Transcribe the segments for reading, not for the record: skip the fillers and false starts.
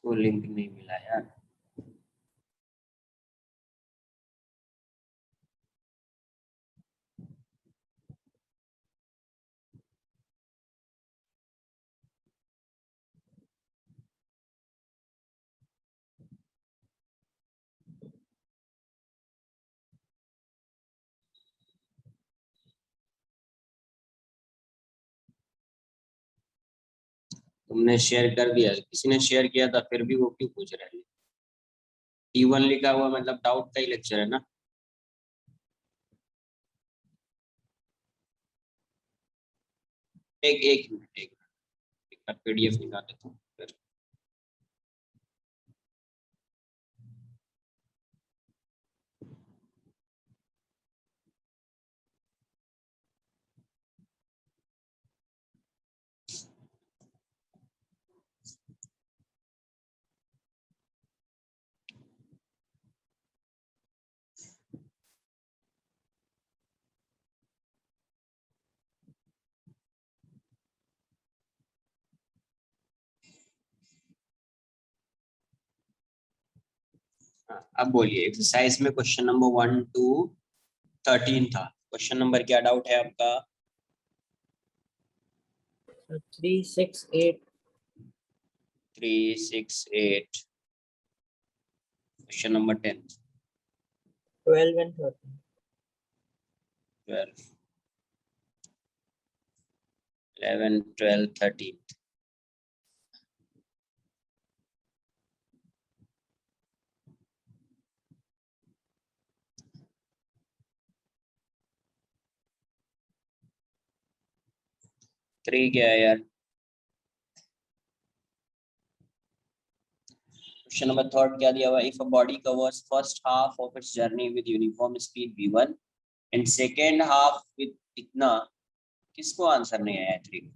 इसको लिंक नहीं मिला यार। तुमने शेयर कर दिया, किसी ने शेयर किया था फिर भी वो क्यों पूछ रहे हैं? T1 लिखा हुआ मतलब डाउट का ही लेक्चर है ना। एक मिनट, एक बार PDF निकाल लेता हूँ फिर। हाँ, अब बोलिए। एक्सरसाइज में क्वेश्चन नंबर 1 to 13 था। क्वेश्चन नंबर क्या डाउट है आपका? 368 368। Question number 10 12 and 13 12 11 12 13। थ्री क्या है यार? क्वेश्चन नंबर थर्ड क्या दिया हुआ? If a body covers first half of its journey with uniform speed v1 and second half with इतना, किसको आंसर नहीं आया? 3।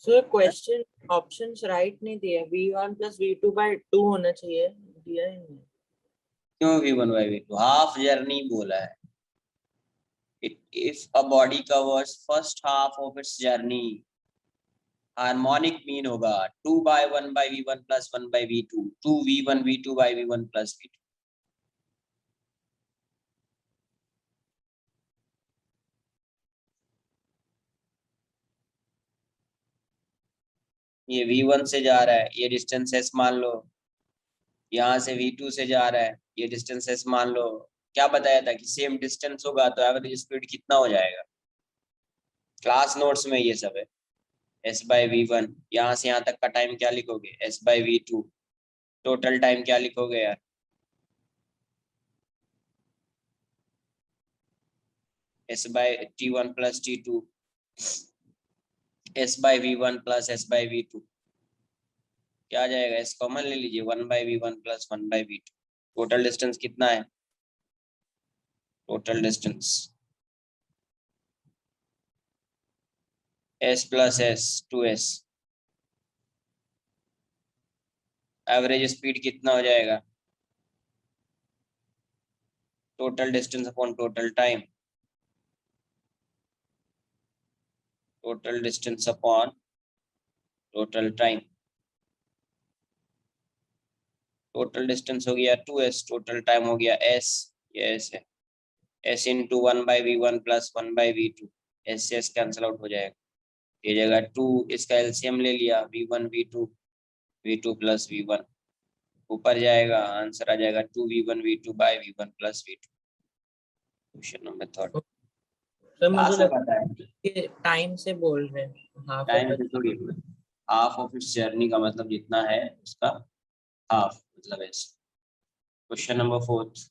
सो क्वेश्चन ऑप्शंस राइट नहीं दिए। v1 plus v2 by 2 होना चाहिए, दिया ही नहीं। क्यों v1 by v2? Half journey बोला है। if a body covers first half of its journey, harmonic mean होगा 2 by 1 by v1 plus 1 by v2, 2 v1 v2 by v1 plus v2। ये v1 से जा रहा है, ये डिस्टेंस s मान लो। यहाँ से v2 से जा रहा है, ये डिस्टेंस s मान लो। क्या बताया था कि सेम डिस्टेंस होगा तो एवरेज स्पीड कितना हो जाएगा? क्लास नोट्स में ये सब है। s by v1, यहाँ से यहाँ तक का टाइम क्या लिखोगे? s by v2। Total time क्या लिखोगे यार? s by t1 plus t2, s by v1 plus s by v2। क्या आ जाएगा? s कॉमन ले लीजिए, 1 by v1 plus 1 by v2। Total distance कितना है? Total distance s plus s 2s। Average speed कितना हो जाएगा? Total distance upon total time. Total distance upon total time. Total distance हो गया 2s, टोटल टाइम हो गया s। ये s है, s into 1 by v1 plus 1 by v2। s से s कैंसिल आउट हो जाएगा। ये जगह 2, इसका एलसीएम ले लिया, v1 v2, v2 plus v1। ऊपर जाएगा, आंसर आ जाएगा 2v1 v2 by v1 plus v2। Question number third. Sir मुझे क्लास में लगता पता है है कि टाइम से बोल रहे हैं, हाफ ऑफ टाइम से थोड़ी। हाफ ऑफ इट्स जर्नी का मतलब जितना है उसका हाफ, मतलब ऐसे। Question number fourth.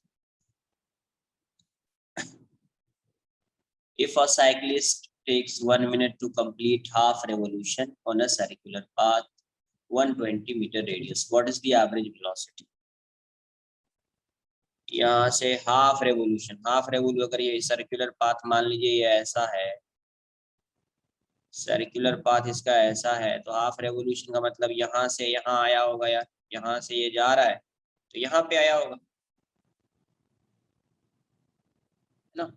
If a cyclist takes 1 minute to complete half revolution on a circular path 120-meter radius, what is the average velocity? यहाँ से हाफ रेवोल्यूशन, अगर ये सर्कुलर पाथ मान लीजिए ये ऐसा है, सर्कुलर पाथ इसका ऐसा है, तो हाफ रेवोल्यूशन का मतलब यहाँ से यहाँ आया होगा यार। यहाँ से ये जा रहा है तो यहाँ पे आया होगा ना।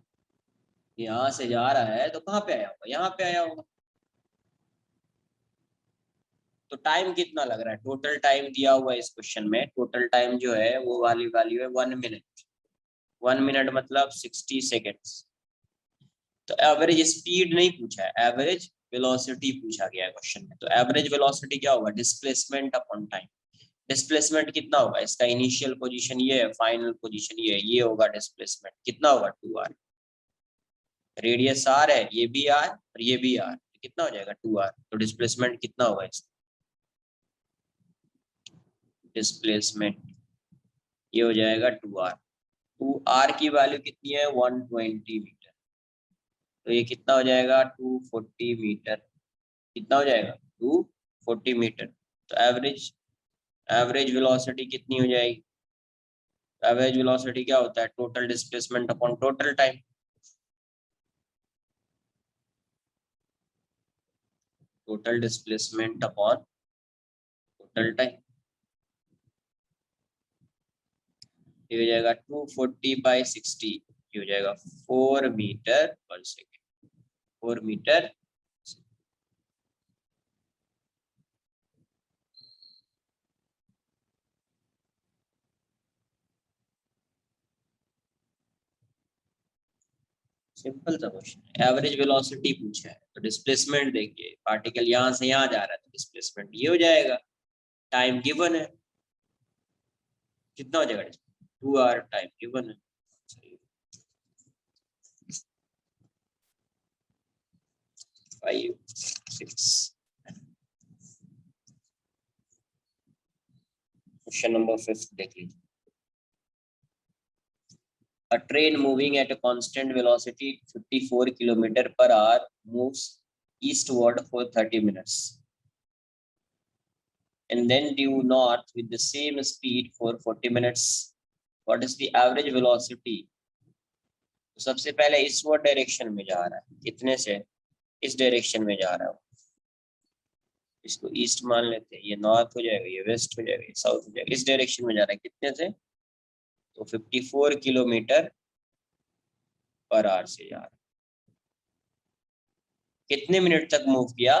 यहाँ से जा रहा है तो कहाँ पे आया होगा? यहाँ पे आया होगा। तो टाइम कितना लग रहा है, टोटल टाइम दिया हुआ है इस क्वेश्चन में, टोटल टाइम जो है वो वाली वैल्यू है 1 मिनट। 1 मिनट मतलब 60 सेकेंड्स। तो एवरेज स्पीड नहीं पूछा है, एवरेज वेलोसिटी पूछा गया है क्वेश्चन में। तो एवरेज वेलोसिटी क्या होगा, डिस्प्लेसमेंट अपॉन टाइम। डिस्प्लेसमेंट कितना होगा, इसका इनिशियल पोजीशन ये है, फाइनल पोजीशन ये होगा डिस्प्लेसमेंट कितना होगा 2r। रेडियस r है, ये भी r और ये भी r, कितना हो जाएगा 2r। तो डिस्प्लेसमेंट कितना होगा इसका, डिस्प्लेसमेंट ये हो जाएगा 2r। 2r की वैल्यू कितनी है 120 मीटर, तो ये कितना हो जाएगा 240 मीटर। कितना हो जाएगा 240 मीटर। तो एवरेज वेलोसिटी कितनी हो जाएगी, एवरेज वेलोसिटी क्या होता है, total displacement upon total time. Total displacement upon total time, ये हो जाएगा 240/60, ये हो जाएगा 4 मीटर पर सेकेंड, 4 मीटर। सिंपल सा क्वेश्चन है, एवरेज वेलोसिटी पूछा है तो डिस्प्लेसमेंट देखिए, पार्टिकल यहाँ से यहाँ जा रहा है तो डिस्प्लेसमेंट ये हो जाएगा, टाइम गिवन है कितना हो जाएगा 2r, टाइम गिवन है। 5 6 क्वेश्चन नंबर 5 देख लीजिए। A train moving at a constant velocity 54 km/h moves eastward for 30 minutes and then due north with the same speed for 40 minutes. What is the average velocity? तो सबसे पहले eastward direction में जा रहा है, कितने से, इस डायरेक्शन में जा रहा है, इसको ईस्ट मान लेते हैं, ये नॉर्थ हो जाएगा, ये वेस्ट हो जाएगा, ये साउथ हो जाएगा, इस डायरेक्शन में जा रहा है कितने से, तो 54 km/h से जा रहा है। कितने मिनट तक मूव किया,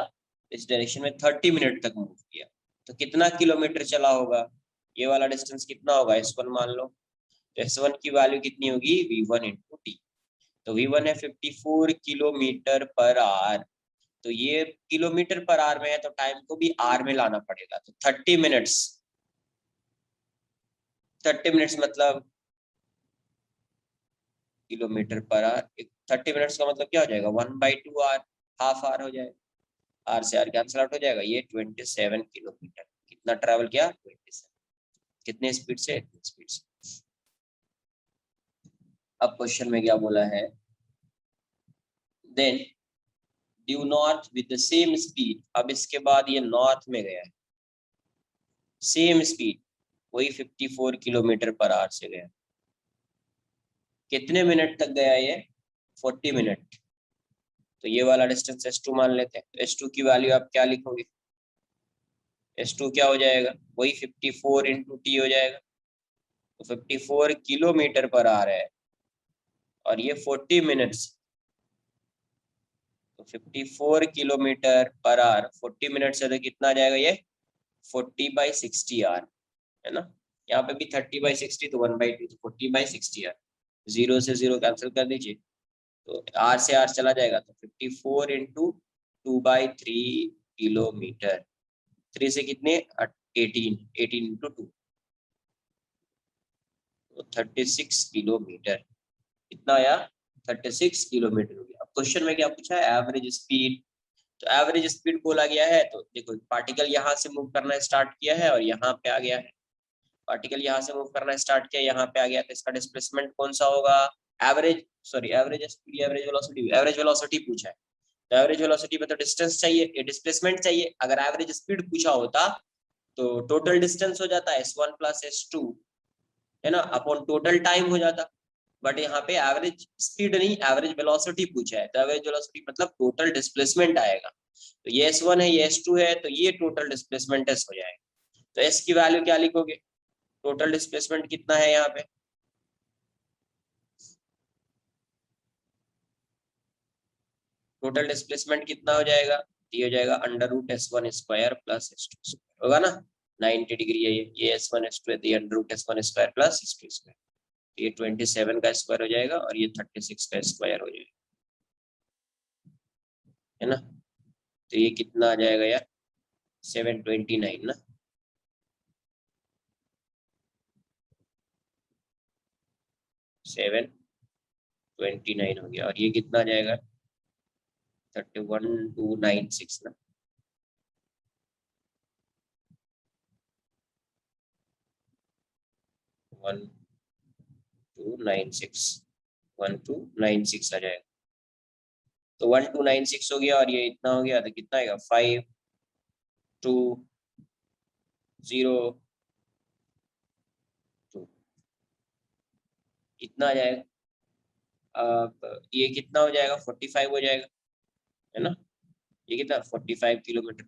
इस डायरेक्शन में 30 मिनट तक मूव किया, तो कितना किलोमीटर चला होगा, ये वाला डिस्टेंस कितना होगा, s1 मान लो। तो s1 की वैल्यू कितनी होगी v1 इंटू टी। तो v1 है 54 km/h, तो ये किलोमीटर पर आवर में है तो टाइम को भी आर में लाना पड़ेगा, तो 30 मिनट्स, 30 मिनट्स मतलब किलोमीटर पर आवर, 30 मिनट्स का मतलब क्या हो जाएगा 1/2 आर, हाफ आर हो जाएगा, आर से आर कैंसिल आउट हो जाएगा, ये 27 किलोमीटर कितना ट्रैवल किया 27, कितने स्पीड से, स्पीड से। अब क्वेश्चन में क्या बोला है, then due north with the same speed, अब इसके बाद ये नॉर्थ में गया है, सेम स्पीड वही 54 km/h से गया, कितने मिनट तक गया ये 40 मिनट। तो ये वाला डिस्टेंस s2 मान लेते हैं, तो s2 की वैल्यू आप क्या लिखोगे, s2 क्या हो जाएगा, वही 54 इंटू टी हो जाएगा, तो 54 km/h है और ये 40 मिनट्स, तो 54 km/h 40 मिनट से तो कितना आ जाएगा ये 40/60 r, है ना, यहाँ पे भी 30/60 तो 1/2, तो 40/60 r, 0 से 0 कैंसिल कर दीजिए, तो r से r चला जाएगा, तो 54 इंटू 2/3 किलोमीटर, 3 से कितने 18, 18 इंटू 2 तो 36 किलोमीटर, कितना आया 36 किलोमीटर हो गया। अब क्वेश्चन में क्या पूछा है, एवरेज स्पीड, तो एवरेज स्पीड बोला गया है, तो देखो पार्टिकल यहाँ से मूव करना स्टार्ट किया है और यहाँ पे आ गया है, पार्टिकल यहाँ से मूव करना स्टार्ट किया, यहाँ पे आ गया, तो इसका डिस्प्लेसमेंट कौन सा होगा, एवरेज स्पीड, एवरेज वेलोसिटी पूछा है, तो एवरेज वेलोसिटी में तो डिस्टेंस चाहिए, ये डिस्प्लेसमेंट चाहिए, अगर एवरेज स्पीड पूछा होता तो टोटल डिस्टेंस हो जाता s1 प्लस s2, है ना, अपॉन टोटल टाइम हो जाता, बट यहाँ पे एवरेज स्पीड नहीं एवरेज वेलोसिटी पूछा है, तो एवरेज वेलोसिटी मतलब टोटल डिस्प्लेसमेंट आएगा, तो ये s1 है ये s2 है, तो ये टोटल डिस्प्लेसमेंट s हो जाएगा। तो s की वैल्यू क्या लिखोगे, टोटल डिस्प्लेसमेंट कितना है यहाँ पे, टोटल डिस्प्लेसमेंट कितना हो जाएगा ये हो जाएगा under root S1 square plus S2 square होगा ना, 90 डिग्री है ये S1 S2 है, under root S1 square plus S2 square, ये 27 का स्क्वायर हो जाएगा और ये 36 का स्क्वायर हो जाएगा, है ना। तो ये कितना आ जाएगा यार, 729 ना, 729 हो गया। और ये कितना आ जाएगा, 31296 ना, 1296 आ जाएगा। तो 1296 हो गया और ये इतना हो गया, तो कितना आएगा 5202 इतना आ जाएगा। अब ये कितना हो जाएगा, 45 हो जाएगा, है ना। ये कितना 45 किलोमीटर।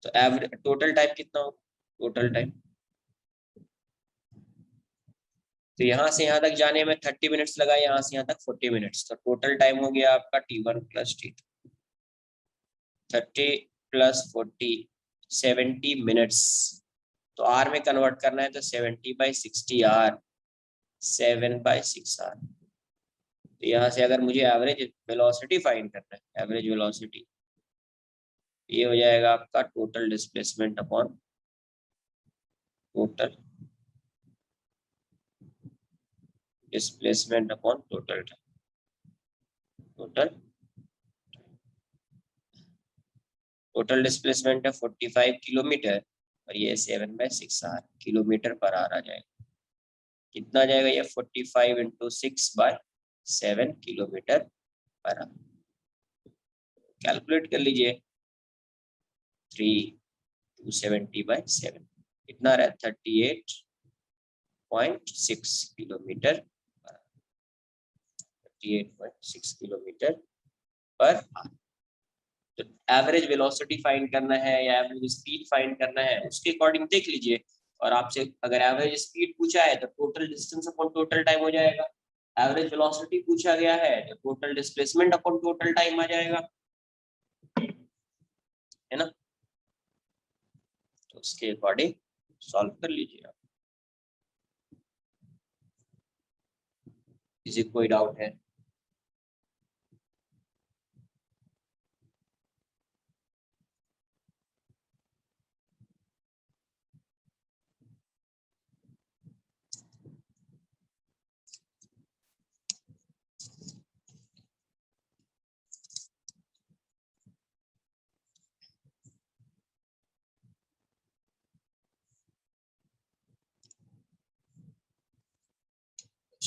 तो एवरेज टोटल टाइम कितना होगा, टोटल टाइम, तो यहाँ से यहाँ तक जाने में 30 मिनट्स लगा, यहाँ से यहाँ तक 40 मिनट्स, तो टोटल टाइम हो गया आपका T1 plus T2, 30 plus 40 70 minutes. तो आर में कन्वर्ट करना है तो 70/60 आर, 7/6 आर। तो यहाँ से अगर मुझे एवरेज वेलोसिटी फाइंड करना है, एवरेज वेलोसिटी, ये हो जाएगा आपका total displacement upon total displacement upon total total total displacement है 45 किलोमीटर और ये 7/6 आर, किलोमीटर पर आर आ जाएगा। कितना आ जाएगा ये 45 इंटू 6/7 किलोमीटर पर आर। कैलकुलेट कर लीजिए, 3270/7 कितना रहा, 38.6 किलोमीटर, 38.6 किलोमीटर पर आर। तो एवरेज वेलोसिटी फाइंड करना है या एवरेज स्पीड फाइंड करना है, उसके अकॉर्डिंग देख लीजिए। और आपसे अगर एवरेज स्पीड पूछा है तो total distance upon total time हो जाएगा, एवरेज वेलोसिटी पूछा गया है तो total displacement upon total time आ जाएगा, है ना। तो उसके अकॉर्डिंग सॉल्व कर लीजिए आप। किसी कोई डाउट है?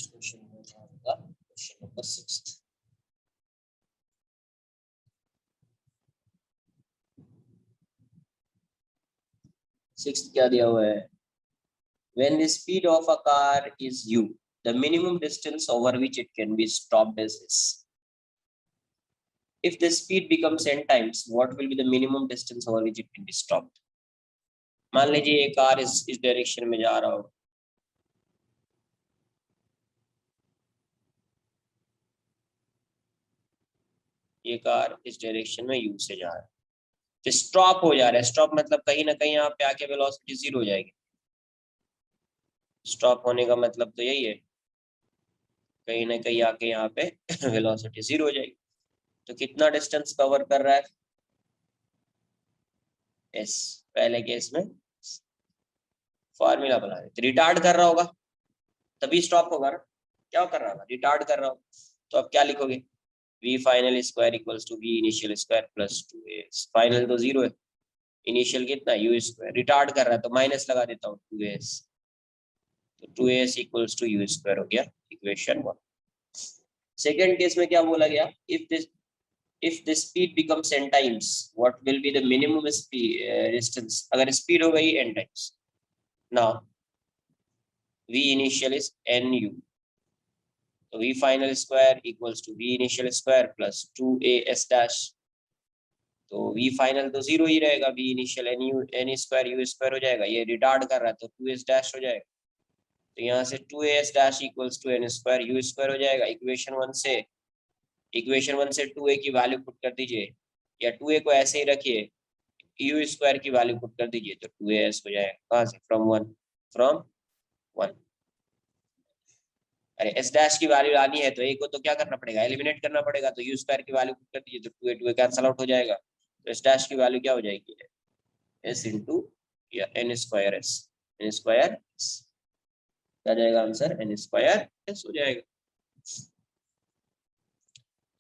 Question number 6। सिक्स्थ क्या दिया हुआ है, when the speed of a car is u, the minimum distance over which it can be stopped is this. If the speed becomes 10 times, what will be the minimum distance over which it can be stopped? मान लीजिए ये car इस direction में जा रहा हो, ये car इस डायरेक्शन में यू से जा रहा है, तो स्टॉप हो जा रहा है। स्टॉप मतलब कहीं ना कहीं यहाँ पे आके वेलोसिटी जीरो हो जाएगी। स्टॉप होने का मतलब तो यही है, कहीं ना कहीं आके यहाँ पे वेलोसिटी जीरो हो जाएगी। तो कितना डिस्टेंस कवर कर रहा है, एस, पहले केस में फॉर्मूला बना रहे, रिटार्ड कर रहा होगा तभी स्टॉप होगा ना, क्या कर रहा था, रिटार्ड कर रहा हो। तो अब क्या लिखोगे, v final square equals to v initial square plus 2s, final तो जीरो है, इनिशियल कितना u स्क्वायर, रिटार्ड कर रहा है तो माइनस लगा देता हूँ 2s, तो 2s equals to u square हो गया, इक्वेशन 1। सेकेंड केस में क्या बोला गया, if the speed becomes n times, what will be the minimum speed distance, अगर स्पीड हो गई n times, now v initial is nu, तो v final square equals to v initial square plus 2as dash, तो v final तो zero ही रहेगा, v initial n square u square हो जाएगा, ये रिटार्ड कर रहा है तो 2s dash हो जाएगा, तो यहाँ से 2as dash equals to n square u square हो जाएगा। इक्वेशन 1 से 2a की वैल्यू पुट कर दीजिए, या 2a को ऐसे ही रखिए, यू स्क्वायर की वैल्यू पुट कर दीजिए तो 2as हो जाएगा। कहाँ से? फ्रॉम 1। अरे एस डैश की वैल्यू लानी है तो a को तो क्या करना पड़ेगा? एलिमिनेट करना पड़ेगा। तो यू स्क्वायर की वैल्यू पुट कर दीजिए तो 2a कैंसल आउट हो जाएगा। तो एस डैश की वैल्यू क्या हो जाएगी? s इंटू या n square s, n square s क्या जाएगा आंसर? एन स्क्वायर एस हो जाएगा।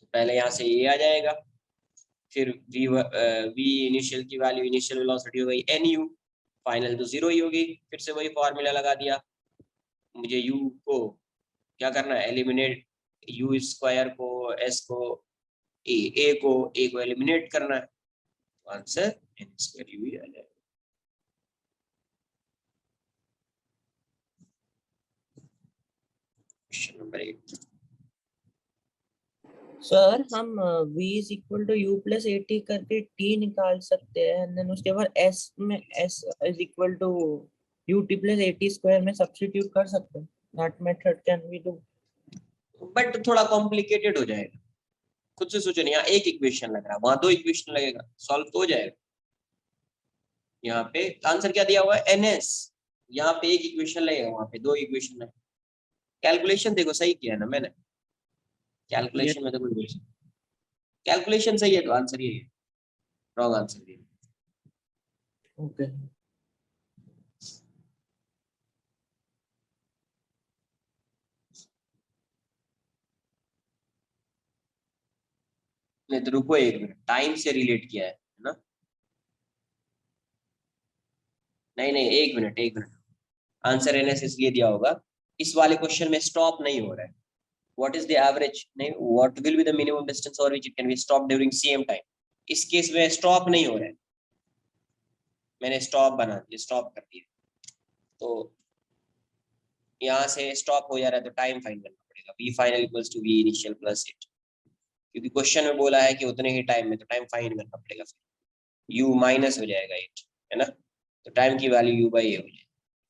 तो पहले यहाँ से ये आ जाएगा, फिर v इनिशियल की वैल्यू, इनिशियल वेलोसिटी हो गई एन यू, फाइनल तो 0 ही होगी। फिर से वही फॉर्मूला लगा दिया। मुझे u को क्या करना है? एलिमिनेट, यू स्क्वायर को, s को, a को एलिमिनेट करना है। आंसर एन स्क्वायर यू ही आ जाएगा। Question number 8। सर हम v is equal to u plus a t करके t निकाल सकते हैं, एंड देन उसके बाद s में s is equal to u t plus a t square में सब्स्टिट्यूट कर सकते हैं। That method can we do? But थोड़ा कॉम्प्लिकेटेड हो जाएगा। खुद से सोचो, यहाँ एक इक्वेशन लग रहा है, वहां 2 इक्वेशन लगेगा, सॉल्व तो हो जाएगा। यहाँ पे आंसर क्या दिया हुआ है? एनएस। यहाँ पे एक इक्वेशन लगेगा, वहां पे 2 इक्वेशन है। कैलकुलेशन देखो सही किया है ना मैंने? कैलकुलेशन में तो कोई कैलकुलेशन सही है तो आंसर यही है, रॉन्ग आंसर ये। ओके। नहीं तो रुको एक मिनट, टाइम से रिलेट किया है ना? नहीं नहीं, एक मिनट। आंसर एनएस इसलिए दिया होगा, इस वाले क्वेश्चन में स्टॉप नहीं हो रहा है। व्हाट इज द एवरेज, नहीं, what will be the minimum distance और which it can be stop during same time. इस केस में स्टॉप नहीं हो रहा है, मैंने स्टॉप बना दिया, स्टॉप कर दिया। तो यहाँ से स्टॉप हो जा रहा है तो टाइम फाइंड करना पड़ेगा, v final equals to v initial plus 8, क्योंकि क्वेश्चन में बोला है कि उतने ही टाइम में, तो टाइम फाइंड करना पड़ेगा। फिर u माइनस हो जाएगा 8, है ना? तो टाइम की वैल्यू u बाई a हो जाएगी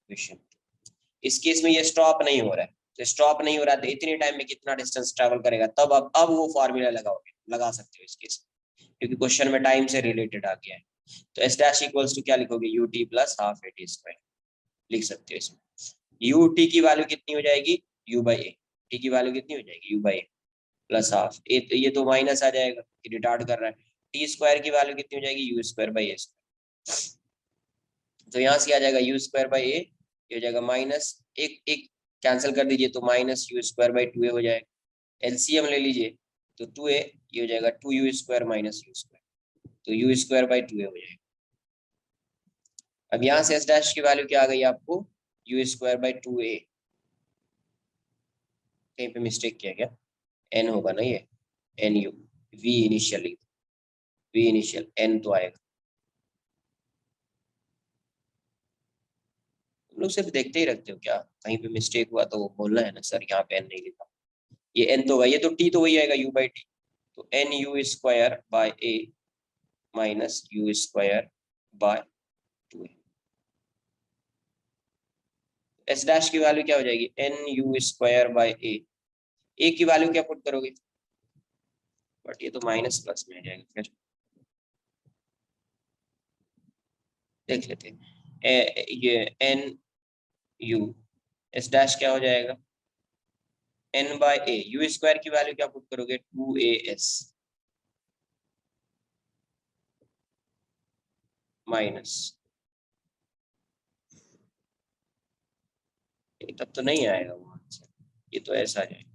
क्वेश्चन। इस केस में ये स्टॉप नहीं हो रहा है, तो स्टॉप नहीं हो रहा है तो इतने टाइम में कितना डिस्टेंस ट्रेवल करेगा, तब अब वो फॉर्मूला लगाओगे, लगा सकते हो इस केस में, क्योंकि क्वेश्चन में टाइम से रिलेटेड आ गया है। तो एस डैश इक्वल्स टू क्या लिखोगे? You t plus half A t square लिख सकते हो इसमें। यू टी की वैल्यू कितनी हो जाएगी? U by a. टी की वैल्यू कितनी हो जाएगी? U by a plus half a, तो ये तो माइनस आ जाएगा, रिटार्ड कर रहा है। टी स्क्वायर की वैल्यू कितनी हो जाएगी? You square by A square. तो यहाँ से आ जाएगा यू स्क्वायर बाई ए, ये हो जाएगा माइनस, एक एक कैंसिल कर दीजिए तो minus u square by 2a हो जाएगा। एलसीएम ले लीजिए तो 2a, ये हो जाएगा 2u square minus u square, तो यू स्क्वायर बाई 2a हो जाएगा। अब यहाँ से एस डैश की वैल्यू क्या आ गई आपको? You square by 2a। कहीं पे मिस्टेक किया क्या? एन होगा ना ये, n u, v initial, v initial n तो आएगा। तुम लोग सिर्फ देखते ही रखते हो क्या? कहीं पे मिस्टेक हुआ तो वो बोलना है ना, सर यहाँ पे एन नहीं लिखा। ये एन तो होगा, ये तो टी तो वही आएगा, यू बाई टी। तो n u square by a minus u square by 2a। S dash की वैल्यू क्या हो जाएगी? N u square by a की वैल्यू क्या पुट करोगे? बट ये तो माइनस प्लस में आ जाएगा, फिर देख लेते हैं। ये एन यू, एस डैश क्या हो जाएगा? N by a, u square की वैल्यू क्या पुट करोगे? 2as माइनस, तब तो नहीं आएगा वो आंसर, ये तो ऐसा आ जाएगा।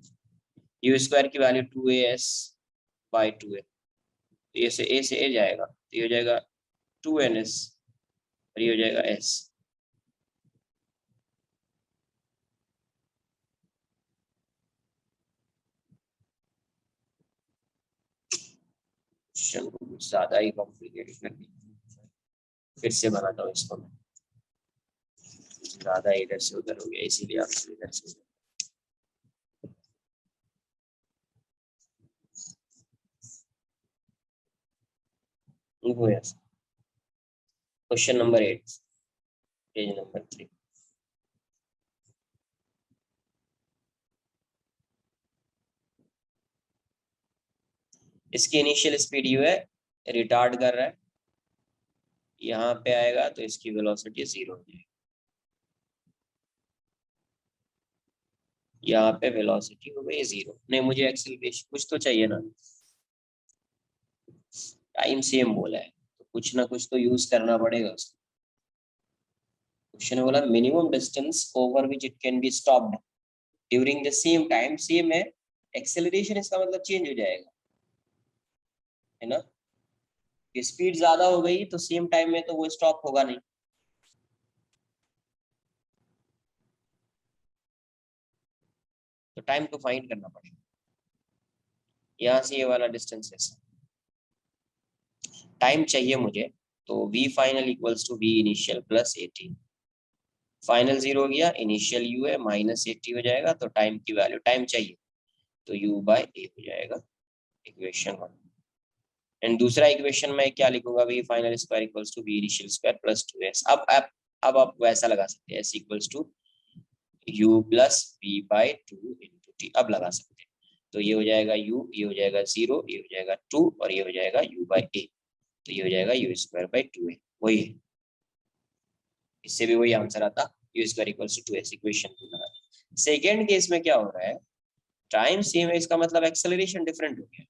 यू स्क्वायर की वैल्यू 2as बाई 2a, तो ये से a जाएगा, तो ये हो जाएगा 2ns और ये हो जाएगा s। ज्यादा ही कॉम्प्लिकेटेड कर दिया, फिर से बनाता हूँ इसको मैं। ज्यादा इधर से उधर हो गया, इसीलिए आपसे इधर से उधर। वो ऐसा। Question number 8, page number 3। इसकी इनिशियल स्पीड यू है, रिटार्ड कर रहा है, यहाँ पे आएगा तो इसकी वेलोसिटी 0 हो जाएगी। यहाँ पे वेलोसिटी हो गई 0। नहीं, मुझे एक्सेलरेशन कुछ तो चाहिए ना, टाइम सेम बोला है तो कुछ ना कुछ तो यूज करना पड़ेगा उसको। क्वेश्चन ने बोला minimum distance over which it can be stopped during the same time. Same है, एक्सेलरेशन इसका मतलब चेंज हो जाएगा, है ना। स्पीड ज्यादा हो गई तो सेम टाइम में तो वो स्टॉप होगा नहीं। तो टाइम तो फाइंड करना पड़ेगा। यहाँ से ये वाला डिस्टेंस है, टाइम चाहिए मुझे, तो v final equals to v initial plus 80। Final 0 हो गया, इनिशियल u है माइनस 80 हो जाएगा, तो टाइम की वैल्यू टाइम चाहिए तो u बाय a हो जाएगा, इक्वेशन 1। एंड दूसरा इक्वेशन में क्या लिखूंगा, v final square equals to v initial square plus 2s। अब आप वैसा लगा सकते हैं, s equals to u plus v by 2 into t। अब लगा सकते हैं, तो ये हो जाएगा u, ये हो जाएगा 0, ये हो जाएगा 2 और ये हो जाएगा u बाय a, तो ये हो जाएगा u स्क्वायर बाय 2a। वही है, इससे भी वही आंसर आता, u square equals to 2s, equation 2 लगा। सेकेंड केस में क्या हो रहा है, टाइम सेम है, इसका मतलब एक्सेलरेशन डिफरेंट हो गया।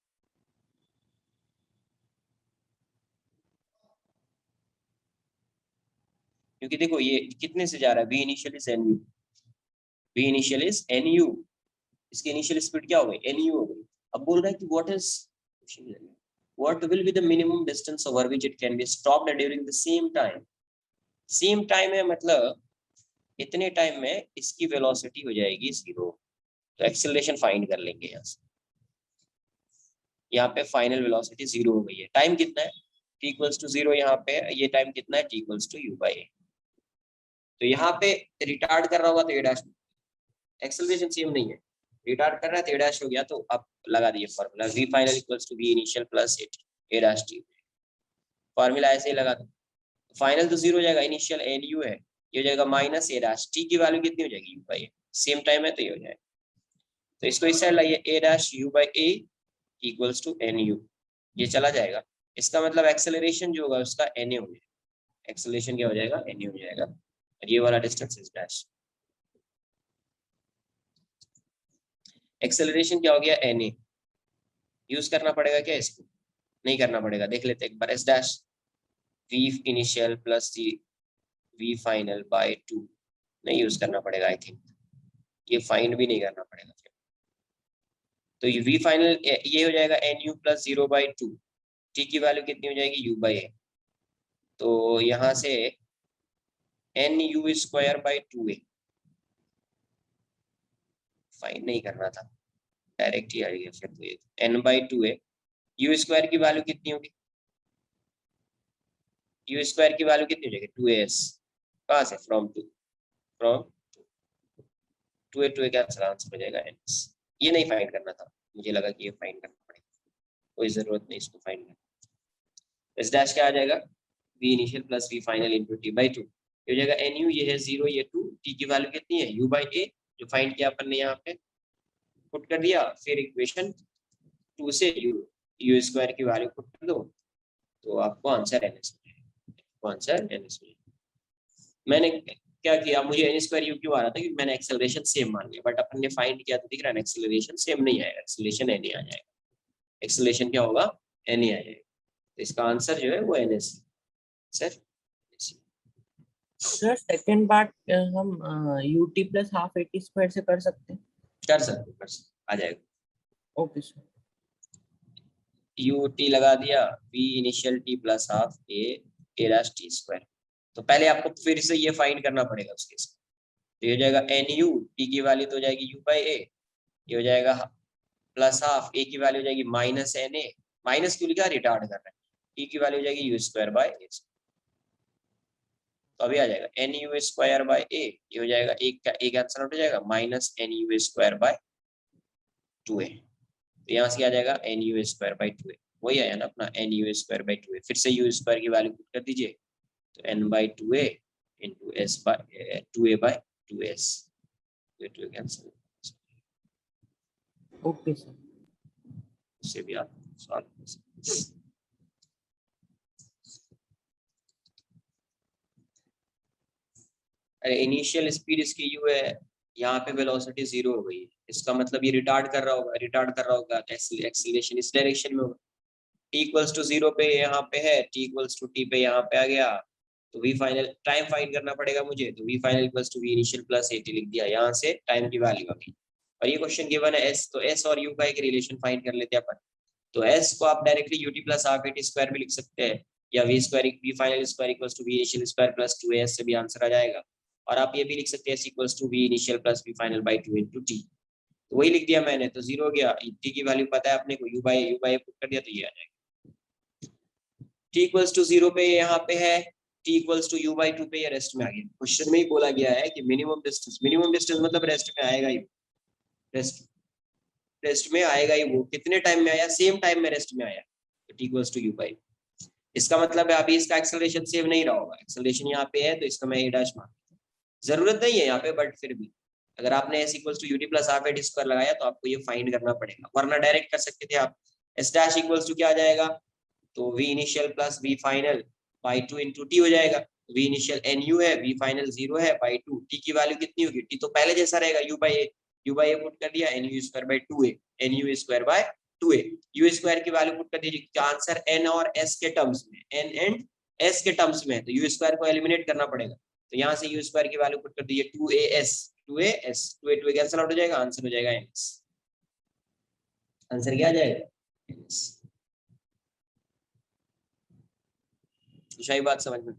क्योंकि देखो ये कितने से जा रहा है, v initial is nu, v initial is nu, इसकी इनिशियल स्पीड क्या हो गई, nu हो गई। अब बोल रहा है कि what will be the minimum distance over which it can be stopped during the same time। Same time है मतलब इतने टाइम में इसकी वेलोसिटी हो जाएगी 0। तो एक्सेलरेशन फाइंड कर लेंगे यहाँ से। यहाँ पे फाइनल वेलोसिटी 0 हो गई है, टाइम कितना है, t इक्वल्स टू 0। यहाँ पे ये टाइम कितना है, t equals to u by a। तो यहाँ पे रिटार्ड कर रहा होगा तो a डैश, एक्सेलरेशन सेम नहीं है, रिटार्ड कर रहा है तो a डैश हो गया। तो आप लगा दिए formula, v final equals to v initial plus a dash t। Formula ऐसे ही लगा दो, फाइनल तो 0 हो जाएगा, इनिशियल nu है, ये हो जाएगा माइनस a डैश, t की वैल्यू कितनी हो जाएगी, u by a, same time है तो ये हो जाएगा। तो इसको इस साइड लाइए, a dash u by a equals to nu, ये चला जाएगा। इसका मतलब एक्सेलरेशन जो होगा उसका na हो जाएगा, एक्सेलरेशन क्या हो जाएगा, na हो जाएगा। और ये वाला डिस्टेंस इज डैश, एक्सेलरेशन क्या हो गया, na। यूज करना पड़ेगा क्या इसको, नहीं करना पड़ेगा, देख लेते एक बार। S dash v initial plus v final by 2, नहीं यूज करना पड़ेगा आई थिंक, ये फाइंड भी नहीं करना पड़ेगा फिर। तो ये v फाइनल ये हो जाएगा nu प्लस 0 बाई 2, t की वैल्यू कितनी हो जाएगी, u बाई a। तो यहाँ से nu square by 2a, find नहीं करना था, डायरेक्ट ही आ गया फिर। तो ये n by 2a, u square की वैल्यू कितनी होगी, u स्क्वायर की वैल्यू कितनी हो जाएगी, 2as। कहाँ से, फ्रॉम 2a का आंसर हो जाएगा n। ये नहीं फाइंड करना था, मुझे लगा कि ये फाइंड करना पड़ेगा, कोई जरूरत नहीं इसको फाइंड करने। इस डैश क्या आ जाएगा, v initial plus v final into t by 2, ये हो जाएगा nu, ये है 0, ये 2, t की वैल्यू कितनी है, u बाई a, जो फाइंड किया अपन ने यहाँ पे पुट कर दिया। फिर इक्वेशन 2 से u स्क्वायर की वैल्यू पुट कर दो, तो आपको आंसर ns हो जाएगा, आंसर ns हो जाएगा। मैंने क्या किया, मुझे n स्क्वायर u क्यों आ रहा था, क्योंकि मैंने एक्सेलरेशन सेम मान लिया, बट अपन ने फाइंड किया तो दिख रहा है एक्सेलरेशन सेम नहीं आएगा, एक्सेलरेशन na आ जाएगा। एक्सेलरेशन क्या होगा, na आ जाएगा। तो इसका आंसर जो है वो ns sir. Sir second part हम ut प्लस हाफ 80 स्क्वायर से कर सकते हैं। कर सकते आ जाएगा। Okay sir. u t लगा दिया, v initial t plus half a dash t square. तो पहले आपको फिर से ये फाइंड करना पड़ेगा उसके साथ। तो ये हो जाएगा nu, t की वैल्यू तो हो जाएगी u बाई a, ये हो जाएगा प्लस हाफ, a की वैल्यू हो जाएगी माइनस na, माइनस क्यों लिखा, रिटार्ड कर रहा है, t की वैल्यू हो जाएगी u स्क्वायर बाई a। तो अभी आ जाएगा nu स्क्वायर बाय a, ये हो जाएगा एक का एक कैंसिल आउट हो जाएगा, minus nu square by 2a। तो यहाँ से क्या आ जाएगा, nu स्क्वायर बाय 2a, वही आया ना अपना nu स्क्वायर बाय 2a। फिर से u स्क्वायर की वैल्यू पुट कर दीजिए, तो n by 2a into s by 2a by 2s, 2 cancel, okay sir. उससे भी आप सॉल्व कर सकते हैं। अरे इनिशियल स्पीड इसकी u है, यहाँ पे वेलोसिटी 0 हो गई है, इसका मतलब ये रिटार्ड कर रहा होगा तो एक्सीलरेशन इस डायरेक्शन में होगा। t इक्वल्स टू 0 पे यहाँ पे है, t इक्वल्स टू t पे यहाँ पे आ गया, तो v फाइनल टाइम फाइंड करना पड़ेगा मुझे, तो v final equals to v initial plus at लिख दिया, यहाँ से टाइम की वैल्यू आ गई। और ये क्वेश्चन गिवन है s, तो s और u का एक रिलेशन फाइंड कर लेते हैं अपन। तो s को आप directly ut plus half at square भी लिख सकते हैं, या v square v final square equals to v initial square plus 2as से भी आंसर आ जाएगा। और आप ये भी लिख सकते हैं s equals to v initial plus v final by 2 into t, तो वही लिख दिया मैंने, तो 0 हो गया। t की वैल्यू पता है अपने को, u बाय पुट कर दिया तो ये आ जाएगा। t इक्वल्स टू 0 पे यहाँ पे है, t equals to u by 2 पे ये रेस्ट में आ गया। क्वेश्चन में ही बोला गया है कि मिनिमम डिस्टेंस मतलब रेस्ट में आएगा ही, रेस्ट में आएगा ही वो। कितने टाइम में आया, सेम टाइम में रेस्ट में आया, तो t equals to u by. इसका मतलब है अभी इसका एक्सेलरेशन सेव नहीं रहा होगा, एक्सेलरेशन यहाँ पे है तो इसका मैं a डैश मान, जरूरत नहीं है यहाँ पे, बट फिर भी अगर आपने s equals to ut plus half at square लगाया तो आपको ये फाइंड करना पड़ेगा, वरना डायरेक्ट कर सकते थे आप। s डैश इक्वल्स टू क्या आ जाएगा, तो v initial plus v final by 2 into t हो जाएगा। v इनिशियल nu है, v फाइनल 0 है बाई 2, t की वैल्यू कितनी होगी, t तो पहले जैसा रहेगा, u बाई a पुट कर दिया, nu square by 2a, nu square by 2a, u square की वैल्यू पुट कर दीजिए, आंसर n और s के टर्म्स में, n एंड s के टर्म्स में है, तो u स्क्वायर को एलिमिनेट करना पड़ेगा, तो यहाँ से u स्क्वायर की वैल्यू पुट कर दीजिए 2a कैंसिल आउट हो जाएगा, आंसर हो जाएगा ns। आंसर क्या आ जाएगा, ns। सही बात समझ में।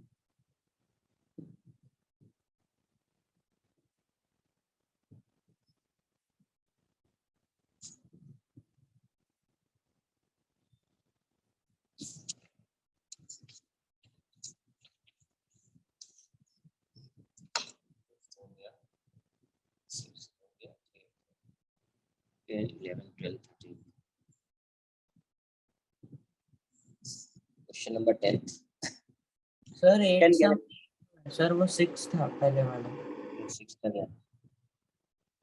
क्वेश्चन नंबर 10 सर 8 10 सम, सर वो 6 था पहले वाला। 6 का क्या,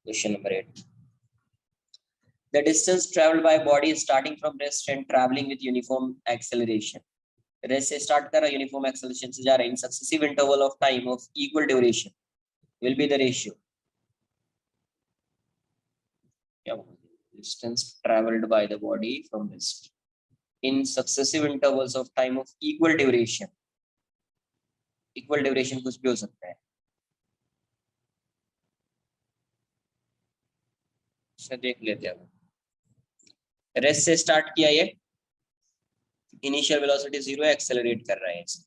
question number 8, the distance traveled by body starting from rest and traveling with uniform acceleration, rest से स्टार्ट कर रहा है, यूनिफॉर्म एक्सेलरेशन से जा रहा है, in successive interval of time of equal duration will be the ratio, क्या distance travelled by the body from rest in successive intervals of time of equal duration कुछ भी हो सकता है, इसे देख लेते हैं। रेस्ट से स्टार्ट किया, ये इनिशियल वेलोसिटी 0 है, एक्सेलरेट कर रहा है इसे,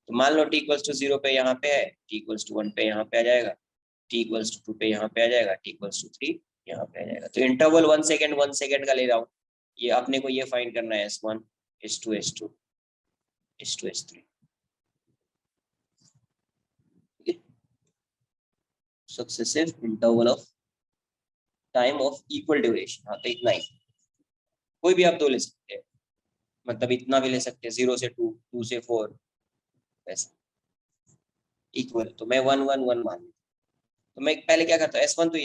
तो मान लो t इक्वल्स टू 0 पे यहाँ पे है, t इक्वल्स टू 1 पे यहाँ पे आ जाएगा, t इक्वल्स टू 2 पे यहाँ पे आ जाएगा, t इक्वल्स टू 3 यहाँ पे आ जाएगा, तो इंटरवल 1 सेकंड का ले रहा हूँ, ये अपने को ये फाइंड करना है s1 s2 s2 s2 s3, successive interval of time of equal duration, हाँ तो इतना ही, कोई भी आप दो ले सकते हैं, मतलब इतना भी ले सकते हैं, 0 से 2, 2 से 4 वैसा इक्वल, तो मैं 1 1 1 मान, तो मैं पहले क्या करता हूँ, S1 तो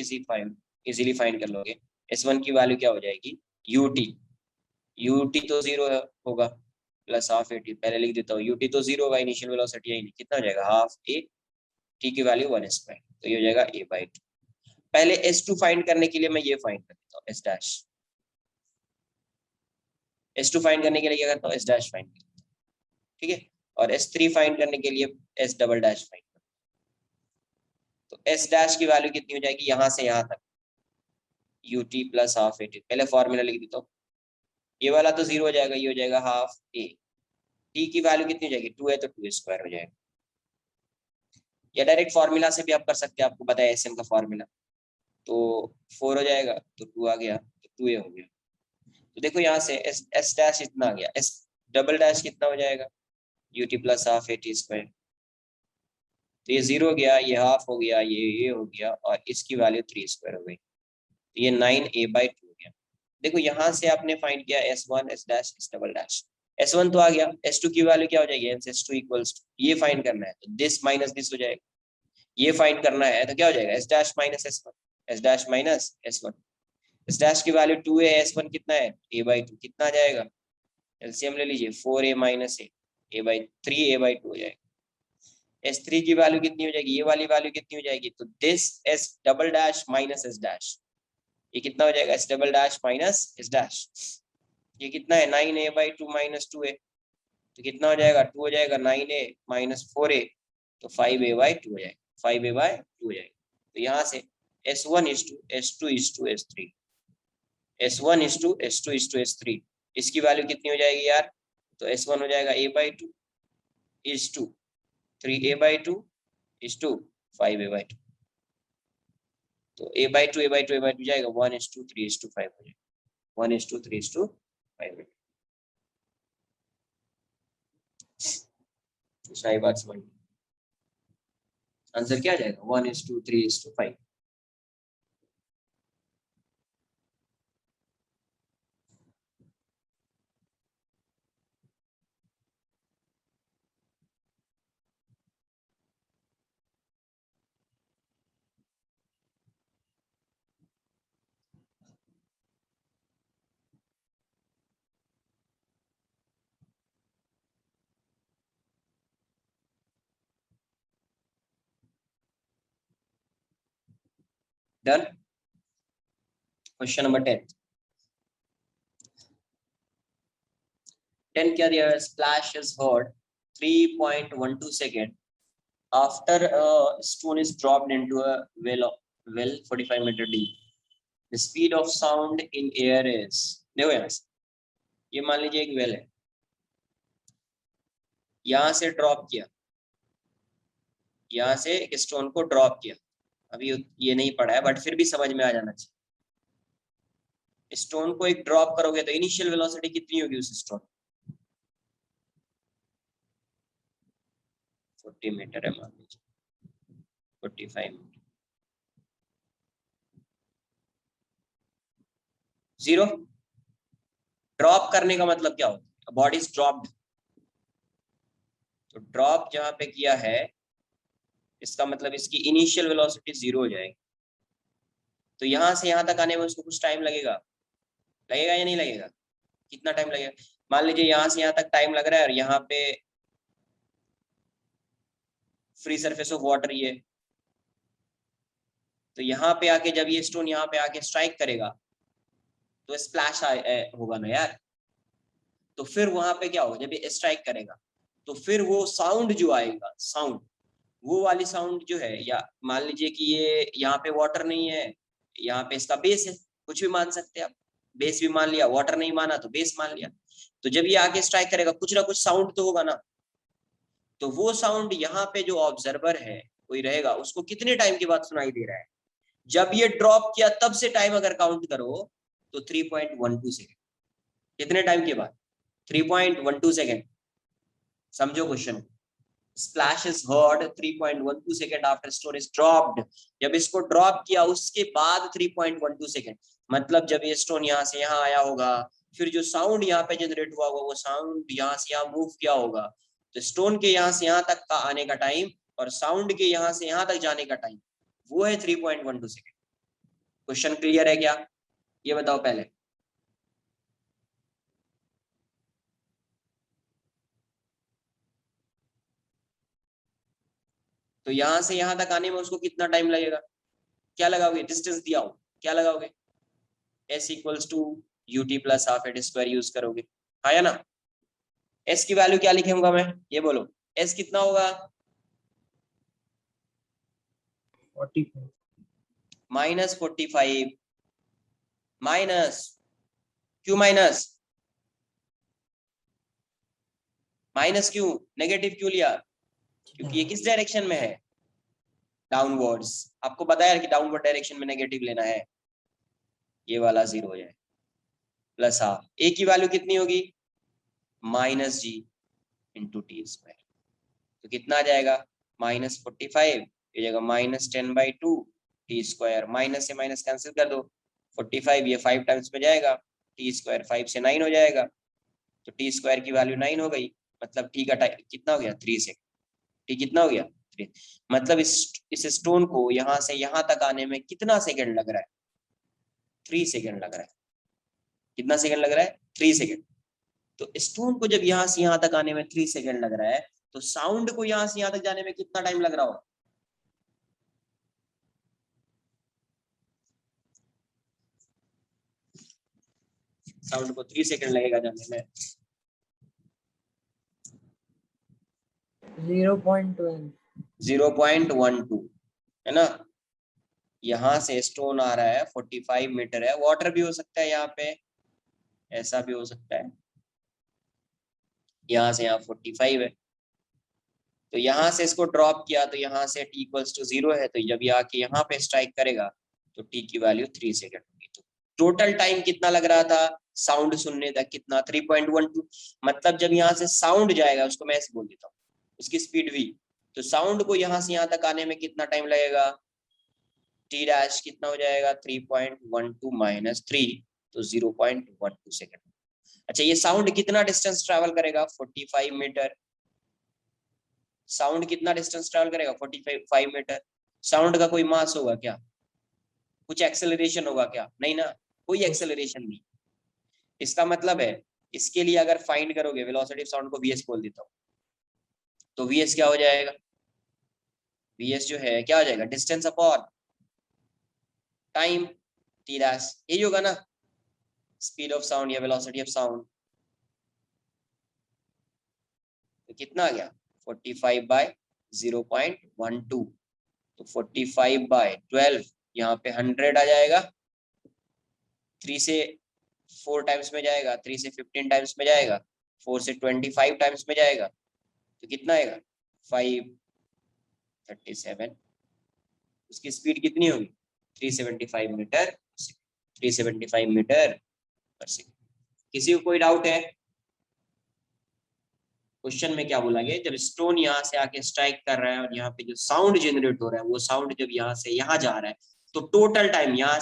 इजीली फाइंड कर लोगे, S1 की वैल्यू क्या हो जाएगी, ut तो 0 होगा प्लस हाफ at, पहले लिख देता हूँ, ut तो 0 होगा, इनिशियल वेलोसिटी है, कितना हो जाएगा हाफ a, t की वैल्यू 1 स्क्वायर, तो ये हो जाएगा a बाई 2। पहले S2 फाइंड करने के लिए मैं ये फाइंड कर देता हूँ, s डैश, S2 फाइंड करने के लिए क्या करता हूँ, s डैश फाइंड, ठीक है, और S3 फाइंड करने के लिए s डबल डैश फाइंड, तो s डैश की वैल्यू कितनी हो जाएगी, यहाँ से यहाँ तक ut प्लस हाफ at, पहले फॉर्मूला लिख देता हूँ, ये वाला तो 0 हो जाएगा, ये हो जाएगा हाफ a, t की वैल्यू कितनी हो जाएगी, 2 है तो 2 स्क्वायर हो जाएगा, या डायरेक्ट फॉर्मूला से भी आप कर सकते हैं, आपको पता है एसएम का फॉर्मूला, तो 4 हो जाएगा तो 2 आ गया, तो 2a हो गया, तो देखो यहाँ से s डैश इतना आ गया, s डबल डैश कितना हो जाएगा, ut plus half at square, तो ये 0 हो गया, ये हाफ हो गया, ये हो गया, और इसकी वैल्यू 3 स्क्वायर हो गई, तो ये 9a बाई 2 हो गया। देखो यहाँ से आपने फाइंड किया s1 s dash s double dash, s1 तो आ गया, s2 की वैल्यू क्या हो जाएगी, s2 इक्वल्स टू, ये फाइंड करना है तो दिस माइनस दिस हो जाएगा, ये फाइंड करना है तो क्या हो जाएगा, s dash minus s1, s dash minus s1, s dash की वैल्यू 2a है, s1 कितना है a बाई 2, कितना आ जाएगा, एलसीएम ले लीजिए, 4a minus a by 3 a by 2 हो जाएगा, S3 की वैल्यू कितनी हो जाएगी, ये वाली वैल्यू कितनी हो जाएगी, तो this S double dash minus S dash, ये कितना हो जाएगा, S double dash minus S dash, ये कितना है 9a/2 माइनस 2a, तो कितना हो जाएगा 2 हो जाएगा 9a माइनस 4a, तो 5a/2 हो जाएगा, 5a/2 हो जाएगा। तो यहाँ से S1 is to S2 is to S3, S1 is to S2 is to S3, इसकी वैल्यू कितनी हो जाएगी यार, तो S1 हो जाएगा a/2 is to 3a/2 is to 5a/2, तो a/2 जाएगा 1:3:5 हो जाएगा, 1:3:5। सारी बात समझ, आंसर क्या आ जाएगा 1:3:5। डन। क्वेश्चन नंबर 10 क्या दिया है, splash is heard 3.12 second after a stone is dropped into a well 45 meter deep. The speed of sound in air is, देखो यहाँ से, ये मान लीजिए एक वेल है, यहाँ से ड्रॉप किया, यहाँ से एक स्टोन को ड्रॉप किया, अभी ये नहीं पढ़ा है बट फिर भी समझ में आ जाना चाहिए। स्टोन को एक ड्रॉप करोगे तो इनिशियल वेलोसिटी कितनी होगी उस स्टोन, 40 मीटर है मान लीजिए, 45 मीटर, 0। ड्रॉप करने का मतलब क्या होता है, बॉडी इज ड्रॉप्ड, तो ड्रॉप जहां पे किया है इसका मतलब इसकी इनिशियल वेलोसिटी 0 हो जाएगी, तो यहां से यहां तक आने में उसको कुछ टाइम लगेगा, लगेगा या नहीं लगेगा, कितना टाइम लगेगा, मान लीजिए यहाँ से यहाँ तक टाइम लग रहा है और यहाँ पे फ्री सरफेस ऑफ वाटर ये, तो यहाँ पे आके जब ये स्टोन यहाँ पे आके स्ट्राइक करेगा तो स्प्लैश होगा ना यार, तो फिर वहां पे क्या होगा, जब ये स्ट्राइक करेगा तो फिर वो साउंड जो आएगा, साउंड, वो वाली साउंड जो है, या मान लीजिए कि ये यहाँ पे वाटर नहीं है, यहाँ पे इसका बेस है, कुछ भी मान सकते हैं आप, बेस भी मान लिया, वाटर नहीं माना तो बेस मान लिया, तो जब ये आके स्ट्राइक करेगा कुछ ना कुछ साउंड तो होगा ना, तो वो साउंड यहाँ पे जो ऑब्जर्वर है कोई रहेगा उसको कितने टाइम के बाद सुनाई दे रहा है, जब ये ड्रॉप किया तब से टाइम अगर काउंट करो तो 3.12 सेकेंड, कितने टाइम के बाद, 3.12 सेकेंड, समझो question. Splash is heard 3.12 second after stone is dropped, जब इसको ड्रॉप किया उसके बाद 3.12 सेकेंड, मतलब जब ये स्टोन यहाँ से यहाँ आया होगा, फिर जो साउंड यहाँ पे जनरेट हुआ होगा वो साउंड यहाँ से यहाँ मूव किया होगा, तो स्टोन के यहाँ से यहाँ तक का आने का टाइम और साउंड के यहाँ से यहाँ तक जाने का टाइम वो है 3.12 सेकेंड। क्वेश्चन क्लियर है क्या, ये बताओ पहले। तो यहाँ से यहाँ तक आने में उसको कितना टाइम लगेगा, क्या लगाओगे, डिस्टेंस दिया हो क्या लगाओगे, s equals to ut plus half at square use करोगे, हाँ या ना। s की वैल्यू क्या लिखूंगा मैं, ये बोलो, s कितना होगा, 45 -45, माइनस, क्यों माइनस, माइनस क्यों, नेगेटिव क्यों लिया, क्योंकि ये किस डायरेक्शन में है, डाउनवर्ड्स, आपको पता है कि डाउनवर्ड डायरेक्शन में नेगेटिव लेना है, ये वाला 0 हो जाए, प्लस हाफ, a की वैल्यू कितनी होगी -g इंटू टी स्क्वायर, तो कितना आ जाएगा -45, ये जगह -10/2 टी स्क्वायर, माइनस से माइनस कैंसिल कर दो, 45 ये 5 टाइम्स में जाएगा, टी स्क्वायर 5 से 9 हो जाएगा, तो टी स्क्वायर की वैल्यू 9 हो गई, मतलब टी का कितना हो गया 3 सेकंड, टी कितना हो गया 3, मतलब इस स्टोन को यहाँ से यहाँ तक आने में कितना सेकंड लग रहा है, 3 सेकंड लग रहा है, कितना सेकंड लग रहा है 3 सेकंड, तो स्टोन को जब यहाँ से यहाँ तक आने में 3 सेकंड लग रहा है तो साउंड को यहाँ से यहाँ तक जाने में कितना टाइम लग रहा होगा? साउंड को 3 सेकंड लगेगा जाने में। 0.12 0.12 है ना। यहाँ से स्टोन आ रहा है 45 मीटर है, वाटर भी हो सकता है यहाँ पे, ऐसा भी हो सकता है, यहाँ से यहाँ 45 है, तो यहाँ से इसको ड्रॉप किया तो यहाँ से t इक्वल्स टू 0 है, तो जब ये आके यहाँ पे स्ट्राइक करेगा तो t की वैल्यू 3 सेकंड होगी। तो टोटल टाइम कितना लग रहा था साउंड सुनने तक? कितना? 3.12। मतलब जब यहाँ से साउंड जाएगा, उसको मैं ऐसे बोल देता हूँ, उसकी स्पीड v, तो साउंड को यहाँ से यहाँ तक आने में कितना टाइम लगेगा? t डैश कितना हो जाएगा? 3.12 माइनस 3, तो 0.12 सेकंड। अच्छा, ये साउंड कितना डिस्टेंस ट्रैवल करेगा? 45 मीटर। साउंड कितना डिस्टेंस ट्रैवल करेगा? 45 मीटर। साउंड का कोई मास होगा क्या? कुछ एक्सेलरेशन होगा क्या? नहीं ना, कोई एक्सेलरेशन नहीं। इसका मतलब है इसके लिए अगर फाइंड करोगे वेलोसिटी ऑफ साउंड को vs बोल देता हूँ, तो vs क्या हो जाएगा? vs जो है क्या हो जाएगा? Distance upon time, t dash, यही होगा ना स्पीड ऑफ साउंड या वेलोसिटी ऑफ साउंड। तो कितना आ गया? 45 बाय 0.12, तो 45 बाय 12, यहाँ पे 100 आ जाएगा, 3 से 4 टाइम्स में जाएगा, 3 से 15 टाइम्स में जाएगा, 4 से 25 टाइम्स में जाएगा, तो कितना आएगा? 537। उसकी स्पीड कितनी होगी? 375 मीटर, 375 मीटर पर सेकंड। किसी को कोई डाउट है? क्वेश्चन में क्या बोला गया? जब स्टोन यहाँ से आके स्ट्राइक कर रहा है और यहाँ पे जो साउंड जनरेट हो रहा है, वो साउंड जब यहाँ से यहाँ जा रहा है, तो टोटल टाइम यहाँ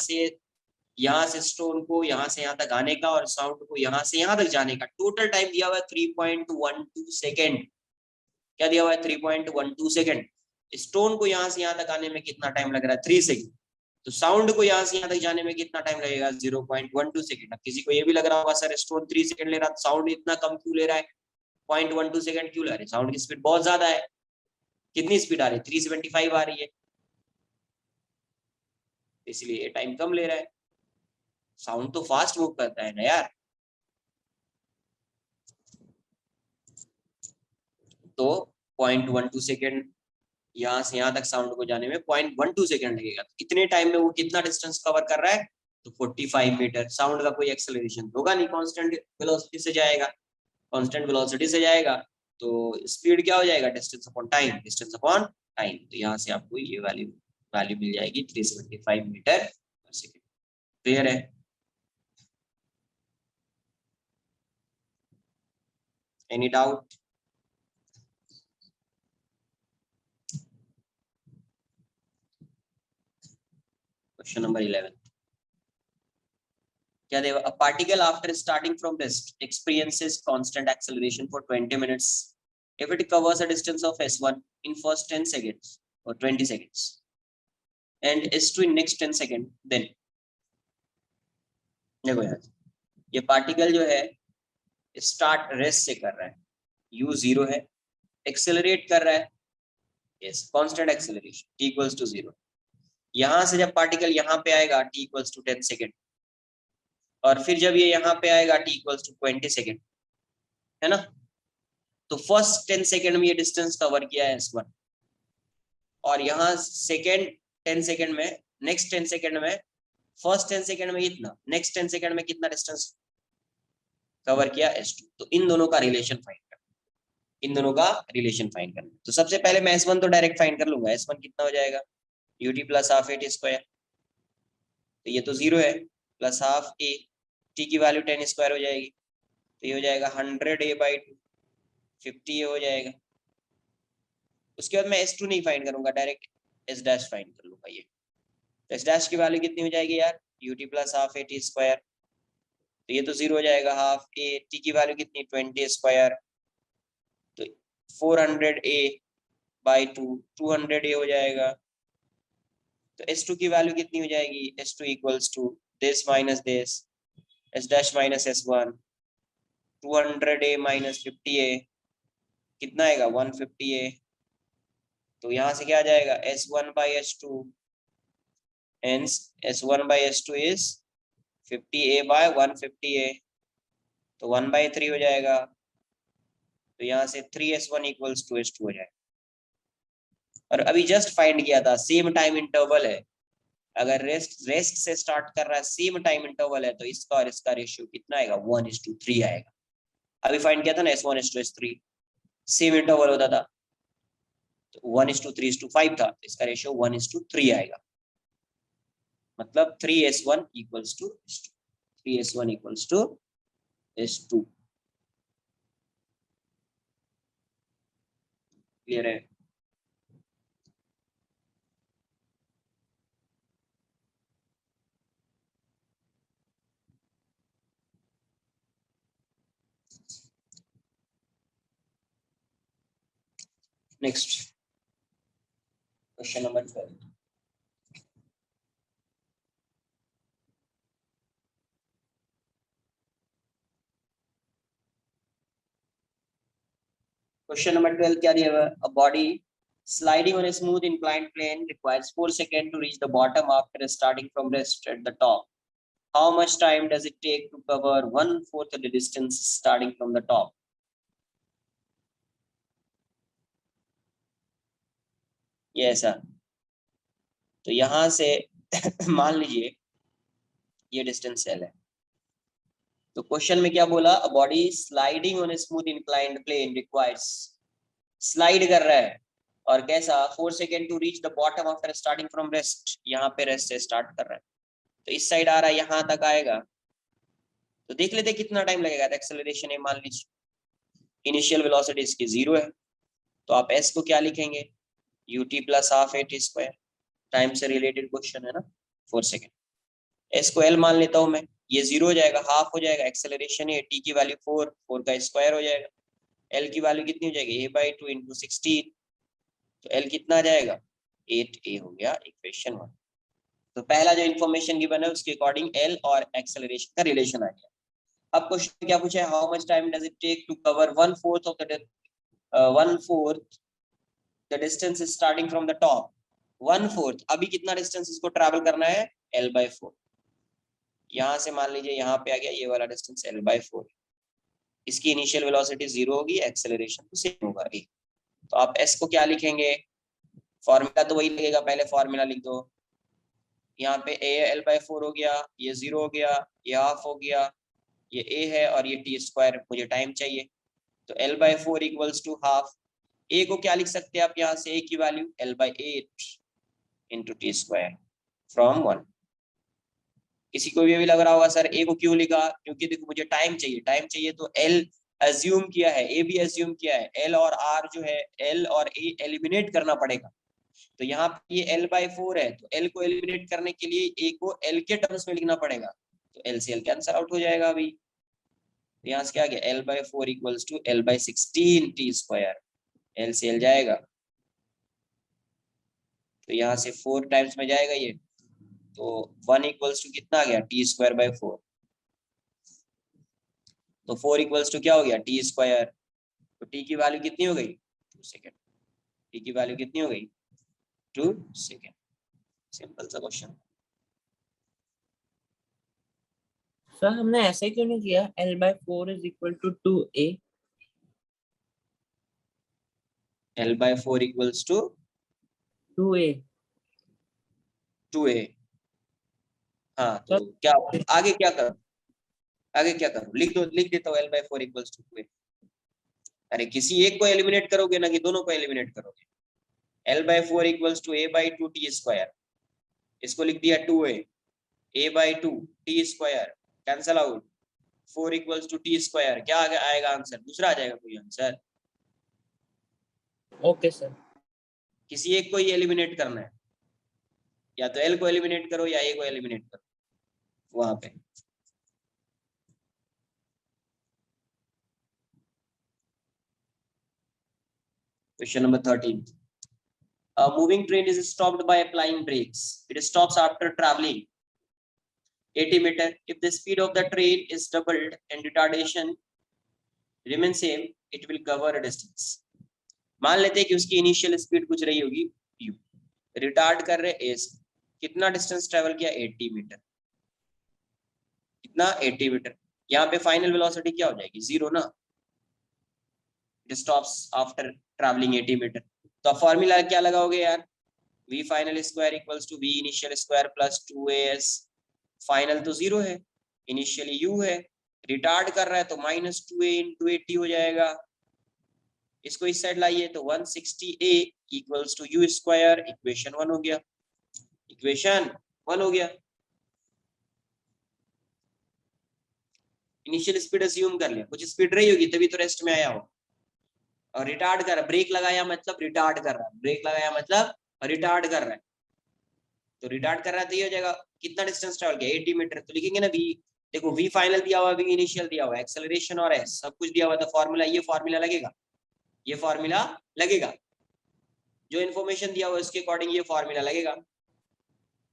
से स्टोन को यहाँ से यहाँ तक आने का और साउंड को यहाँ से यहाँ तक जाने का टोटल टाइम दिया हुआ है 3.12 सेकेंड। क्या दिया हुआ है? 3.12 सेकेंड। स्टोन को यहाँ से यहाँ तक आने में कितना टाइम लग रहा है? 3 सेकेंड। तो साउंड को यहाँ से यहाँ तक जाने में कितना टाइम लगेगा? 0.12 सेकेंड। अब किसी को ये भी लग रहा होगा सर स्टोन 3 सेकेंड ले रहा, साउंड इतना कम क्यों ले रहा है? 0.12 सेकेंड क्यों ले रहा है? साउंड की स्पीड बहुत ज्यादा है। कितनी स्पीड आ रही है? 375 आ रही है, इसलिए ये टाइम कम ले रहा है। साउंड तो फास्ट मूव करता है ना यार। तो 0.12 सेकेंड यहाँ से यहाँ तक साउंड को जाने में 0.12 सेकेंड लगेगा। तो इतने टाइम में वो कितना डिस्टेंस कवर कर रहा है? तो 45 मीटर। साउंड का कोई एक्सेलरेशन होगा नहीं, कांस्टेंट वेलोसिटी से जाएगा, कांस्टेंट वेलोसिटी से जाएगा, तो स्पीड क्या हो जाएगा? Distance upon time, distance upon time. तो यहाँ से आपको ये वैल्यू मिल जाएगी 375 मीटर पर सेकेंड। क्लियर है? Any doubt? क्वेश्चन नंबर 11 क्या देगा? A particle after starting from rest experiences constant acceleration for 20 minutes if it covers a distance of s1 in first 10 seconds or 20 seconds and s2 in next 10 seconds, then देखो यार, ये particle जो है start rest से कर रहा है, u0 है, एक्सेलरेट कर रहा है, yes, constant acceleration t equals to 0। यहां से जब पार्टिकल यहाँ पे आएगा t इक्वल्स टू 10 सेकेंड, और फिर जब ये यहाँ पे आएगा t इक्वल्स टू 20 सेकेंड, है ना। तो फर्स्ट 10 सेकेंड में ये डिस्टेंस कवर किया है s1, और यहाँ सेकेंड 10 सेकेंड में, नेक्स्ट 10 सेकेंड में, फर्स्ट 10 सेकेंड में इतना, नेक्स्ट 10 सेकेंड में कितना डिस्टेंस कवर किया s2। तो इन दोनों का रिलेशन फाइंड करना, इन दोनों का रिलेशन फाइंड करना। तो सबसे पहले मैं s1 तो डायरेक्ट फाइंड कर लूंगा। s1 कितना हो जाएगा? ut प्लस हाफ ए टी स्क्वायर, तो ये तो 0 है, प्लस हाफ ए, टी की वैल्यू 10 स्क्वायर हो जाएगी, तो ये हो जाएगा 100a/2, 50 हो जाएगा। उसके बाद मैं s2 नहीं फाइंड करूंगा, डायरेक्ट s डैश फाइंड कर लूंगा। ये तो s डैश की वैल्यू कितनी हो जाएगी यार? ut प्लस हाफ ए टी स्क्वायर, तो ये तो 0 हो जाएगा, हाफ ए, टी की वैल्यू कितनी? 20 स्क्वायर, तो 400a/2, 200a हो जाएगा। तो s2 की वैल्यू कितनी हो जाएगी? s2 equals to this minus this, s dash minus s1, 200a minus 50a, कितना आएगा 150A। तो यहाँ से क्या आ जाएगा S1/S2, hence S1/S2 is 50A/150A, तो 1/3 हो जाएगा। तो यहाँ से 3S1 = 2S2 हो जाएगा। और अभी जस्ट फाइंड किया था, सेम टाइम इंटरवल है, अगर रेस्ट से स्टार्ट कर रहा है, सेम टाइम इंटरवल है, तो इसका और इसका रेशियो कितना आएगा 1:3 आएगा। अभी फाइंड किया था ना S1:S3, सेम इंटरवल होता था, तो 1:3:5 था, तो इसका रेशियो 1:3 आएगा। मतलब 3S1 = 3S1 = S2। क्लियर है? Next question number 12। Question number 12 क्या दिया हुआ है? A body sliding on a smooth inclined plane requires 4 seconds to reach the bottom after starting from rest at the top. How much time does it take to cover 1/4 of the distance starting from the top? ये ऐसा, तो यहां से मान लीजिए ये distance L है। तो क्वेश्चन में क्या बोला? A body sliding on a smooth inclined plane requires, slide कर रहा है और कैसा 4 second to reach the bottom after starting from rest, यहाँ पे रेस्ट से स्टार्ट कर रहा है, तो इस साइड आ रहा है, यहाँ तक आएगा, तो देख लेते कितना टाइम लगेगा। एक्सेलरेशन है, मान लीजिए इनिशियल वेलोसिटी इसकी 0 है, तो आप s को क्या लिखेंगे? ut + ½ at²। टाइम से रिलेटेड क्वेश्चन है ना, 4 सेकेंड। s को l मान लेता हूं मैं, ये 0 हो जाएगा, हाफ हो जाएगा, एक्सेलरेशन है, t की वैल्यू 4 का स्क्वायर हो जाएगा, l की वैल्यू कितनी हो जाएगी a/2 × 16, तो l कितना आ जाएगा 8a हो गया इक्वेशन 1। तो पहला जो इन्फॉर्मेशन गिवन है उसके अकॉर्डिंग l और एक्सेलरेशन का रिलेशन आ गया। अब क्वेश्चन क्या पूछा है? How much time does it take to cover 1/4 of the 1/4 the distance starting from the top. 1/4, अभी कितना डिस्टेंस इसको ट्रैवल करना है? l/4। यहाँ से मान लीजिए यहाँ पे आ गया, ये वाला डिस्टेंस l/4, इसकी इनिशियल वेलोसिटी 0 होगी, एक्सेलरेशन तो सेम होगा a। तो आप s को क्या लिखेंगे? फॉर्मूला तो वही लगेगा, पहले फॉर्मूला लिख दो। यहाँ पे a l/4 हो गया, ये 0 हो गया, ये हाफ हो गया, ये a है और ये t², मुझे टाइम चाहिए, तो l/4 = ½ a को क्या लिख सकते हैं आप? यहाँ से a की वैल्यू l/8 × t² फ्रॉम 1। किसी को भी लग रहा होगा सर a को क्यों लिखा? क्योंकि देखो मुझे टाइम चाहिए तो l अज्यूम किया है, a भी अज्यूम किया है, l और r जो है, l और a एलिमिनेट करना पड़ेगा। तो यहाँ पे ये l/4 है, तो l को एलिमिनेट करने के लिए a को l के टर्म्स में लिखना पड़ेगा, तो l से l कैंसिल आउट हो जाएगा अभी। तो यहाँ से क्या आ गया? l/4 = l/16 t², l से l जाएगा, तो यहाँ से 4 टाइम्स में जाएगा ये, तो 1 = कितना आ गया? t²/4। तो 4 = क्या हो गया? t²। तो t की वैल्यू कितनी हो गई? 2 सेकेंड। t की वैल्यू कितनी हो गई? 2 सेकेंड। सिंपल सा क्वेश्चन। सर हमने ऐसे क्यों नहीं किया? l/4 = 2a। l/4 = 2a 2a। हाँ, सर। तो क्या आगे क्या करूं? आगे क्या करूं? लिख देता हूँ l/4 = 2a। अरे किसी एक को एलिमिनेट करोगे ना कि दोनों को एलिमिनेट करोगे? l/4 = a/2 t², इसको लिख दिया 2a, a/2 t² cancel out, 4 = t²। क्या आएगा आंसर? दूसरा आ जाएगा कोई आंसर? Okay sir. किसी एक को ही एलिमिनेट करना है, या तो l को एलिमिनेट करो या a को एलिमिनेट करो वहां पे। Question number 13। A moving train is stopped by applying brakes. It stops after traveling 80 meters. If the speed of the train is doubled and retardation remains same, it will cover a distance. मान लेते हैं कि उसकी initial speed कुछ रही होगी u, retard कर रहे एस, कितना डिस्टेंस ट्रेवल किया 80 मीटर, कितना 80 मीटर। यहाँ पे फाइनल वेलोसिटी क्या हो जाएगी 0 ना, it stops after travelling 80 metre. तो अब फॉर्मूला क्या लगाओगे यार, v final square equals to v initial square plus 2as, final तो 0 है, इनिशियली u है, रिटार्ड कर रहा है तो -2a इंटू 80 हो जाएगा। इसको इस साइड लाइए तो 160a equals to u square, equation 1 हो गया, इक्वेशन 1 हो गया। इनिशियल स्पीड अज्यूम कर लिया, कुछ स्पीड रही होगी तभी तो रेस्ट में आया हो। और रिटार्ड कर रहा, ब्रेक लगाया मतलब रिटार्ड कर रहा है, ब्रेक लगाया मतलब रिटार्ड कर रहा है, तो रिटार्ड कर रहा है तो ये हो जाएगा कितना डिस्टेंस ट्रैवल किया 80 मीटर। तो लिखेंगे ना v, देखो v फाइनल दिया हुआ, v इनिशियल दिया हुआ, एक्सेलरेशन और s सब कुछ दिया हुआ, तो फॉर्मूला ये फॉर्मूला लगेगा, ये फॉर्मूला लगेगा, जो इन्फॉर्मेशन दिया हुआ उसके अकॉर्डिंग ये फॉर्मूला लगेगा।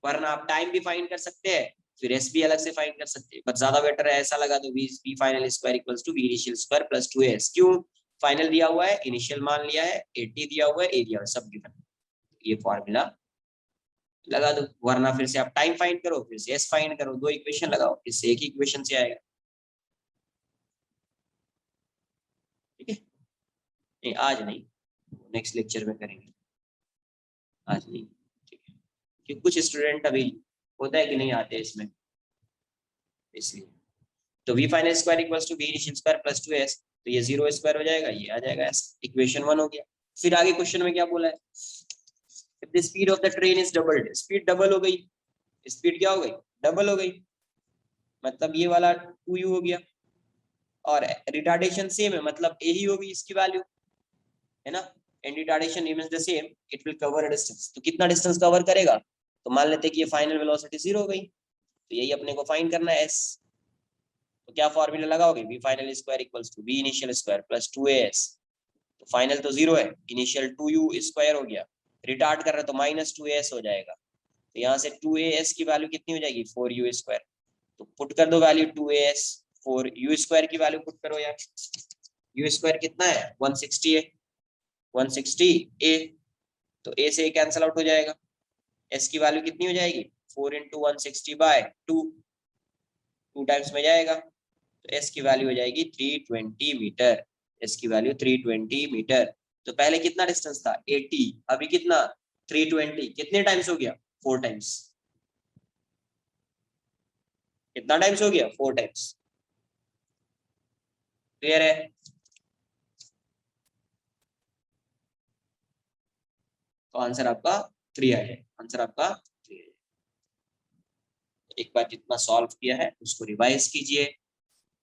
वरना आप टाइम भी फाइंड कर सकते हैं, फिर एस भी अलग से फाइंड कर सकते हैं, बट ज्यादा बेटर है ऐसा लगा दो v final square equals to v initial square plus 2as। क्यों, फाइनल दिया हुआ है, इनिशियल मान लिया है, 80 दिया हुआ है, एरिया सब गिवन, ये फॉर्मूला लगा दो। वरना फिर से आप टाइम फाइंड करो, फिर से एस फाइंड करो, दो इक्वेशन लगाओ, इससे एक ही इक्वेशन से आएगा। ठीक है, नहीं आज नहीं, नेक्स्ट लेक्चर में करेंगे, आज नहीं, ठीक है, क्योंकि कुछ स्टूडेंट अभी होता है कि नहीं आते इसमें, इसलिए। तो v final square equals to v initial square plus 2s, तो ये 0 स्क्वायर हो जाएगा, ये आ जाएगा s, इक्वेशन 1 हो गया। फिर आगे क्वेश्चन में क्या बोला है, if the speed of the train is doubled, speed double हो गई, स्पीड क्या हो गई, डबल हो गई, मतलब ये वाला 2u हो गया, और रिटार्डेशन सेम है, मतलब a ही होगी इसकी वैल्यू, है ना, and retardation remains the same, it will cover a distance, तो कितना डिस्टेंस कवर करेगा, तो मान लेते हैं कि ये फाइनल वेलोसिटी 0 हो गई, तो यही अपने को फाइंड करना है s। तो क्या फॉर्मूला लगाओगे, v final square equals to v initial square plus 2as, तो फाइनल तो 0 है, इनिशियल 2u स्क्वायर हो गया, रिटार्ड कर रहे तो -2as हो जाएगा, तो यहाँ से 2as की वैल्यू कितनी हो जाएगी 4u स्क्वायर, तो पुट कर दो वैल्यू 2as, 4u स्क्वायर की वैल्यू पुट करो यार, u स्क्वायर कितना है 160 है, 160a, तो a से कैंसिल आउट हो जाएगा, s की वैल्यू कितनी हो जाएगी 4 इंटू 160/2, 2 टाइम्स में जाएगा, तो s की वैल्यू हो जाएगी 320 मीटर, s की वैल्यू 320 मीटर। तो पहले कितना डिस्टेंस था 80, अभी कितना 320, कितने टाइम्स हो गया 4 टाइम्स, कितना टाइम्स हो गया 4 टाइम्स, क्लियर है। तो आंसर आपका 3 आ जाए, आंसर आपका 3 आ जाए। एक बार जितना सॉल्व किया है उसको रिवाइज कीजिए,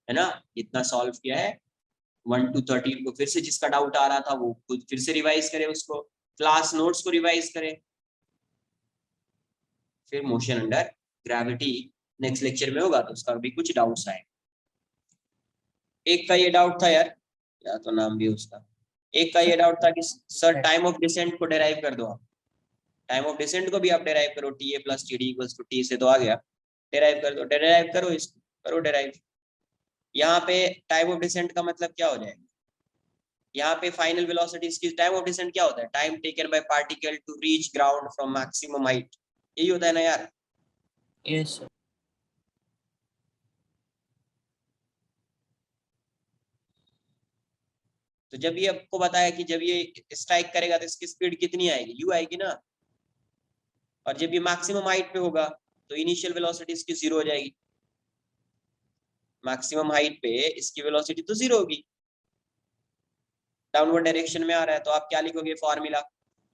है ना, जितना सॉल्व किया है 1 to 13 को फिर से जिसका डाउट आ रहा था वो खुद फिर से रिवाइज करे, उसको क्लास नोट्स को रिवाइज करें, फिर motion under gravity next lecture में होगा तो उसका भी कुछ डाउट्स आए। एक का ये डाउट था यार, या तो नाम भी उसका, एक का ये डाउट था कि सर टाइम ऑफ डिसेंट को डेराइव कर दो आप, टाइम ऑफ डिसेंट को भी आप डेराइव करो, t a plus t d equals to t से तो आ गया, डेराइव कर दो, डेराइव करो इसको, करो डेराइव। यहाँ पे टाइम ऑफ डिसेंट का मतलब क्या हो जाएगा, यहाँ पे फाइनल वेलोसिटी की टाइम ऑफ डिसेंट क्या होता है, time taken by particle to reach ground from maximum height, यही होता है ना यार। Yes sir. तो जब ये आपको बताया कि जब ये स्ट्राइक करेगा तो इसकी स्पीड कितनी आएगी, यू आएगी ना, और जब ये मैक्सिमम हाइट पे होगा तो इनिशियल वेलोसिटी इसकी 0 हो जाएगी, मैक्सिमम हाइट पे इसकी वेलोसिटी तो 0 होगी, डाउनवर्ड डायरेक्शन में आ रहा है, तो आप क्या लिखोगे फॉर्मूला,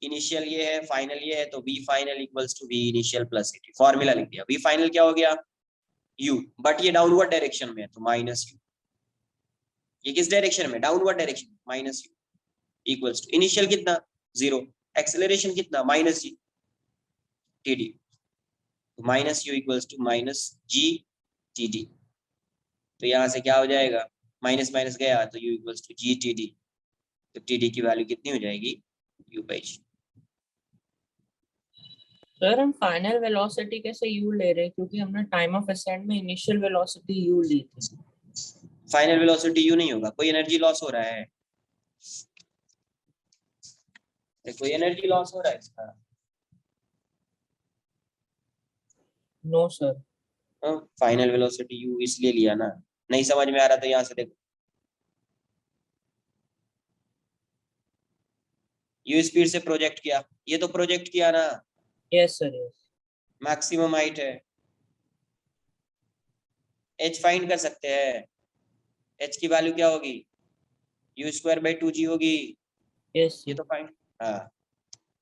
इनिशियल ये है, फाइनल ये है, तो v final equals to v initial plus 80, formula लिख दिया, v फाइनल क्या हो गया u, बट ये डाउनवर्ड डायरेक्शन में है तो -u, ये किस डायरेक्शन में, downward direction, -u equals to initial कितना 0, एक्सेलरेशन कितना -g td, तो -u equals to -g td, तो यहाँ से क्या हो जाएगा, माइनस माइनस गया तो u equals to g td, तो td की वैल्यू कितनी हो जाएगी u/g। सर हम फाइनल वेलोसिटी कैसे u ले रहे हैं, क्योंकि हमने टाइम ऑफ असेंट में इनिशियल वेलोसिटी u ली थी। फाइनल वेलोसिटी u नहीं होगा, कोई एनर्जी लॉस हो रहा है, कोई एनर्जी लॉस हो रहा है इसका? No sir. Final velocity u इसलिए लिया ना। नहीं समझ में आ रहा तो यहाँ से देखो, u स्पीड से प्रोजेक्ट किया, ये तो प्रोजेक्ट किया ना, yes sir yes. Maximum height है। h फाइंड कर सकते हैं, h की वैल्यू क्या होगी, u स्क्वायर बाई 2g होगी। यस ये सर। तो फाइंड, हाँ।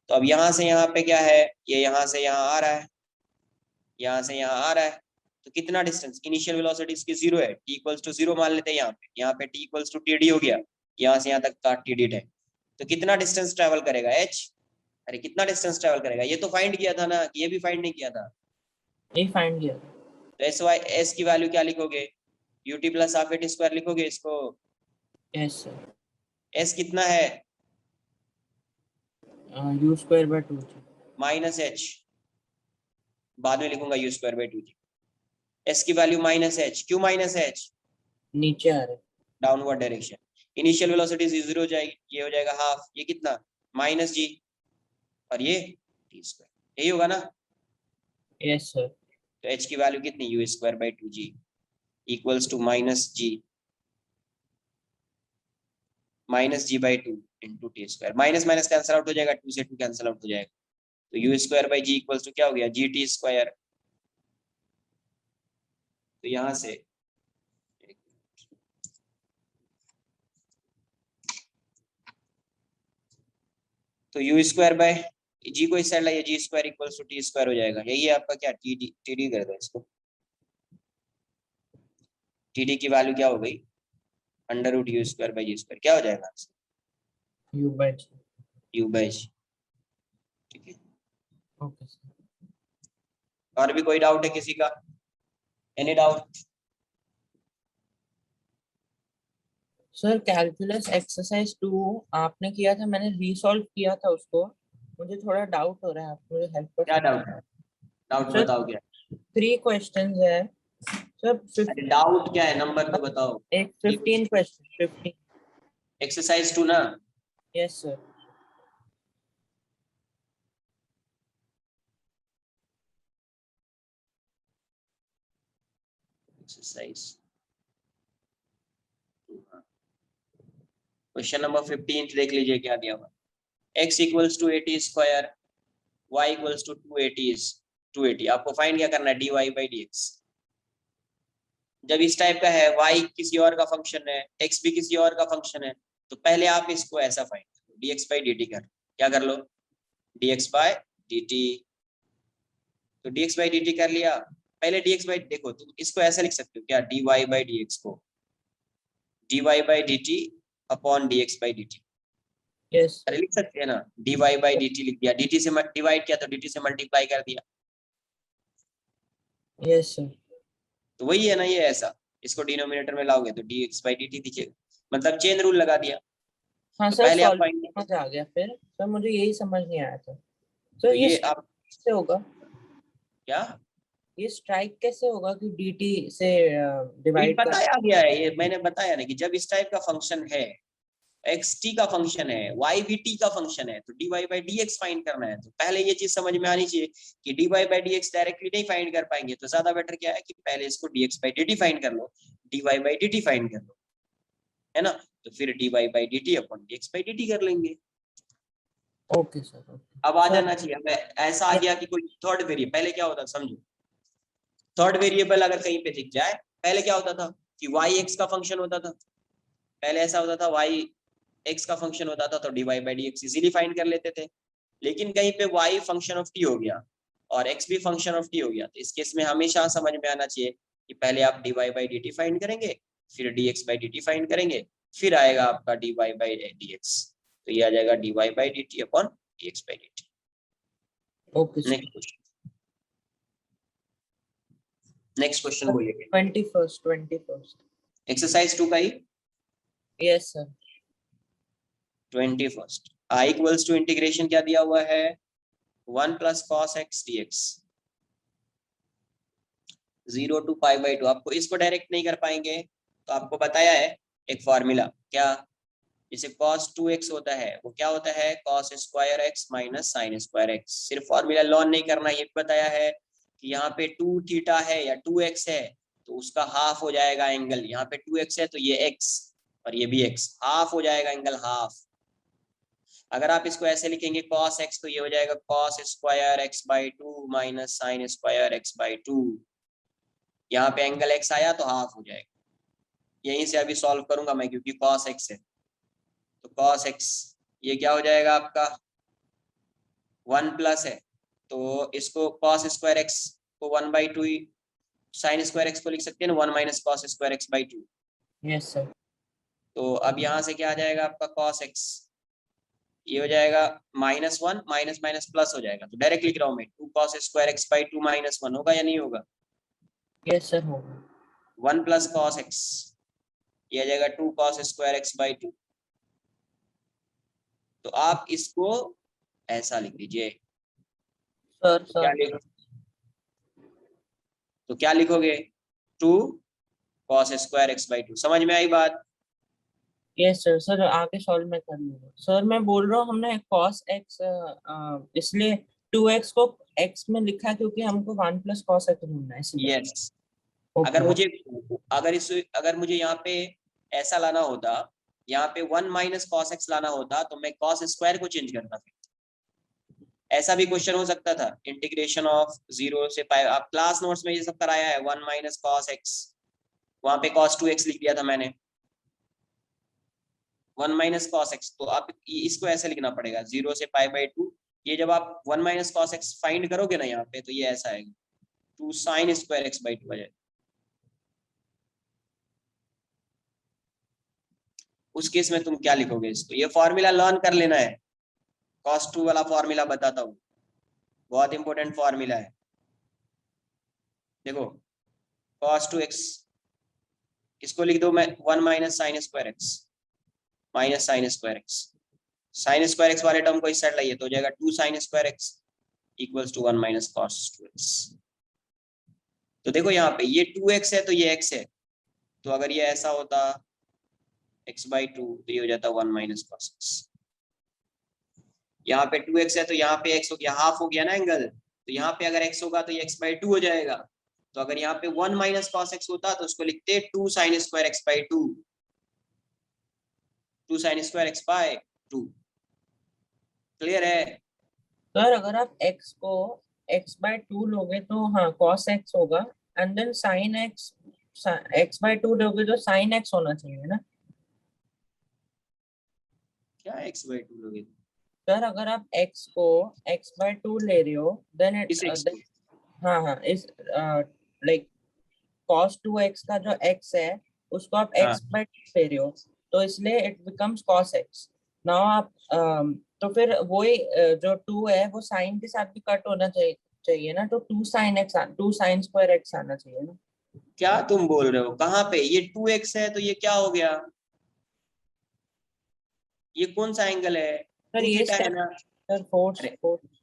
तो अब यहाँ से यहाँ पे क्या है, ये यहाँ से यहाँ आ रहा है, यहाँ से यहाँ आ रहा है, तो कितना डिस्टेंस, इनिशियल वेलोसिटी इसकी 0 है, t इक्वल्स टू 0 मान लेते हैं यहाँ पे t इक्वल्स टू td हो गया, यहाँ से यहाँ तक का td है, तो कितना डिस्टेंस ट्रेवल करेगा h, अरे कितना डिस्टेंस ट्रेवल करेगा, ये तो फाइंड किया था ना, ये भी फाइंड नहीं किया था। ये फाइंड किया। तो एस वाई एस की वैल्यू क्या लिखोगे, ut plus half eighty square लिखोगे इसको। Yes sir. एस कितना है, you square bye 2g। Minus H, बाद में लिखूंगा u square by 2g। S की वैल्यू माइनस एच, क्यों माइनस एच, नीचे आ रहे। Downward direction. इनिशियल वेलोसिटी 0 हो जाएगी, ये हो जाएगा हाफ, ये कितना माइनस जी, और ये टी स्क्वायर, यही होगा ना। Yes sir. तो एच की वैल्यू कितनी, u square by 2g equals to minus g by 2 into t square, minus minus cancel out हो जाएगा, 2 से 2 कैंसिल आउट हो जाएगा, तो u square by g equals to क्या हो गया, जी टी स्क्वायर। तो यहां से तो यू स्क्वायर बाय जी को इस साइड लाइए, g square equals to t square हो जाएगा, यही है आपका क्या, टी डी, टी डी कर दो इसको, टी डी की वैल्यू क्या हो गई, under root u square by g square, क्या हो जाएगा u by g. U by g. ठीक है, ओके सर। और भी कोई डाउट है किसी का, any doubt? Sir calculus exercise 2 आपने किया था, मैंने रीसॉल्व किया था उसको, मुझे थोड़ा डाउट हो रहा है, आप मुझे हेल्प कर क्या सकते डाउट है, डाउट हैं सर? बताओ क्या। 3 क्वेश्चंस है सर। अरे डाउट क्या है, नंबर तो बताओ। एक 15 क्वेश्चन 15। एक्सरसाइज 2 ना, yes sir. Exercise question number 15 देख लीजिए क्या दिया हुआ, x equals to 80 square, y equals to 280, आपको फाइंड क्या करना है, dy बाई dx। जब इस टाइप का है, y किसी और का फंक्शन है, x भी किसी और का फंक्शन है, तो पहले आप इसको ऐसा फाइंड करो, dx बाई dt कर, क्या कर लो, dx बाई dt, तो dx बाई dt कर लिया, पहले dx बाई, देखो तुम इसको ऐसा लिख सकते हो क्या, dy बाई dx को dy by dt upon dx by dt, yes अरे लिख सकते हैं ना, dy बाई dt लिख दिया, dt से डिवाइड किया तो dt से मल्टीप्लाई कर दिया, यस सर। तो वही है ना ये, ऐसा इसको डिनोमिनेटर में लाओगे तो dx बाई dt दीजिएगा, मतलब चेन रूल लगा दिया। हाँ तो सर, पहले आप सॉल्व फाइंड, समझ आ गया। फिर सर मुझे यही समझ नहीं आया था सर, तो ये आप कैसे होगा, क्या, ये स्ट्राइक कैसे होगा कि dt से ये डिवाइड कर। बताया गया है, ये मैंने बताया ना कि जब इस टाइप का फंक्शन है, एक्स टी का फंक्शन है, वाई भी टी का फंक्शन है, तो d y by d x find करना है, तो पहले ये चीज समझ में आनी चाहिए कि d y by d x directly नहीं फाइंड कर पाएंगे, तो ज्यादा बेटर क्या है कि पहले इसको d x by d t find कर लो, d y by d t find कर लो, है ना, तो फिर d y by d t upon d x by d t कर लेंगे। Okay sir okay. अब आ सर जाना चाहिए, अब ऐसा आ गया कि कोई थर्ड वेरिएबल, पहले क्या होता समझो, थर्ड वेरिएबल अगर कहीं पे दिख जाए, पहले क्या होता था कि वाई एक्स का फंक्शन होता था, पहले ऐसा होता था वाई एक्स का फंक्शन होता था, तो d y by d x easily find कर लेते थे, लेकिन कहीं पे y फंक्शन ऑफ t हो गया और x भी फंक्शन ऑफ t हो गया, तो इस केस में हमेशा समझ में आना चाहिए कि पहले आप dy by d t find करेंगे, फिर dx by d t find करेंगे, फिर आएगा आपका dy बाई dx, तो ये आ जाएगा dy by d t upon dx by d t. Okay sir. Next question, next question बोलिए, 21st एक्सरसाइज 2 का ही yes sir. 21st, i equals to integration क्या दिया हुआ है, 1 plus cos x d x, 0 to pi by 2, आपको इसको direct नहीं कर पाएंगे, तो आपको बताया है एक फॉर्मूला, क्या, जैसे cos 2x होता है वो क्या होता है, cos square x minus sine square x। सिर्फ फॉर्मूला लर्न नहीं करना, ये भी बताया है कि यहाँ पे 2 थीटा है या 2x है तो उसका हाफ हो जाएगा एंगल। यहाँ पे 2x है तो ये x और ये भी x, हाफ हो जाएगा एंगल, हाफ। अगर आप इसको ऐसे लिखेंगे cos x तो ये हो जाएगा cos square x by 2 minus sine square x by 2। यहाँ पे एंगल x आया तो हाफ हो जाएगा। यहीं से अभी सॉल्व करूंगा मैं क्योंकि cos x है, तो cos x ये क्या हो जाएगा आपका 1 प्लस है, तो इसको cos स्क्वायर x को 1 बाई 2, साइन स्क्वायर x को लिख सकते हैं ना 1 minus cos square x by 2। Yes sir. तो अब यहाँ से क्या आ जाएगा आपका cos x, ये हो जाएगा -1 माइनस माइनस प्लस हो जाएगा, तो डायरेक्ट लिख रहा हूँ मैं 2 cos स्क्वायर x बाई 2 -1 होगा या नहीं होगा, यस सर होगा। 1 प्लस cos x, ये आ जाएगा 2 cos स्क्वायर x बाई 2। तो आप इसको ऐसा लिख लीजिए। सर तो क्या लिख, तो क्या लिखोगे 2 cos स्क्वायर x बाई 2। समझ में आई बात? Yes sir. सर आगे सॉल्व मैं कर लूंगा। सर मैं बोल रहा हूँ हमने cos x इसलिए 2x को x में लिखा है क्योंकि हमको 1 प्लस cos x ढूंढना है इसलिए। यस। अगर ओके। मुझे अगर मुझे यहाँ पे ऐसा लाना होता, यहाँ पे 1 माइनस कॉस एक्स लाना होता तो मैं कॉस स्क्वायर को चेंज करता था। ऐसा भी क्वेश्चन हो सकता था, इंटीग्रेशन ऑफ 0 से पाई। आप क्लास नोट्स में ये सब कराया है, 1 माइनस कॉस एक्स, वहां पे cos 2x लिख दिया था मैंने, 1 माइनस कॉस एक्स। तो आप इसको ऐसे लिखना पड़ेगा 0 से पाई बाई 2। ये जब आप 1 माइनस कॉस एक्स फाइंड करोगे ना यहाँ पे, तो ये ऐसा आएगा 2 साइन स्क्वायर एक्स बाई 2 आ जाएगा। उस केस में तुम क्या लिखोगे इसको, ये फॉर्मूला लर्न कर लेना है। cos 2 वाला फॉर्मूला बताता हूँ, बहुत इंपॉर्टेंट फॉर्मूला है। देखो cos 2x, इसको लिख दो मैं 1 minus sine square x, minus sine square x. Sine square x वाले टर्म को इस साइड लाइए तो हो जाएगा 2 sine square x equals to 1 minus cos 2x। तो देखो यहाँ पे ये 2x है तो ये x है, तो अगर ये ऐसा होता x बाई 2 तो ये हो जाता 1 माइनस cos x। यहाँ पे 2x है तो यहाँ पे x हो गया, हाफ हो गया ना एंगल, तो यहाँ पे अगर x होगा तो ये x बाई 2 हो जाएगा। तो अगर यहाँ पे 1 माइनस cos x होता तो उसको लिखते 2 sine square x by 2, 2 sine square x by 2। Clear है? सर अगर आप x को x बाय 2 लोगे तो हाँ cos x होगा, and then sin x, x by 2 लोगे तो sin x होना चाहिए ना। क्या x बाई 2 लोगे? सर अगर आप x को x बाय 2 ले रहे हो देन इस x को? हाँ हाँ इस लाइक cos 2x का जो x है उसको आप हाँ, x बाय 2 ले रहे हो, तो इसलिए it becomes cos x। Now आप तो फिर वही जो 2 है वो साइन के साथ भी कट होना चाहिए ना, तो 2 sin x 2 sin square x आना चाहिए ना। क्या तुम बोल रहे हो, कहाँ पे ये 2x है तो ये क्या हो गया, ये कौन सा एंगल है, सर 2 ये थीटा है स्टेप, ना। सर फोर्स अरे फोर्स।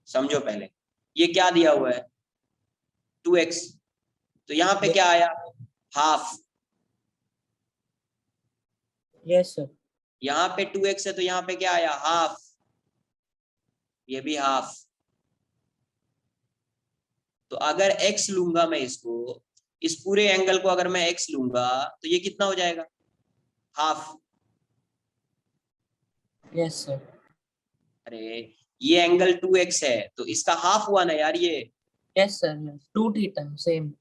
समझो पहले, ये क्या दिया हुआ है 2x, तो यहाँ पे क्या आया हाफ। Yes sir. यहाँ पे 2x है तो यहाँ पे क्या आया हाफ, ये भी हाफ। तो अगर x लूंगा मैं इसको, इस पूरे एंगल को अगर मैं x लूंगा तो ये कितना हो जाएगा, हाफ। Yes sir. अरे ये एंगल 2x है तो इसका हाफ हुआ ना यार ये। Yes sir, yes 2 theta same.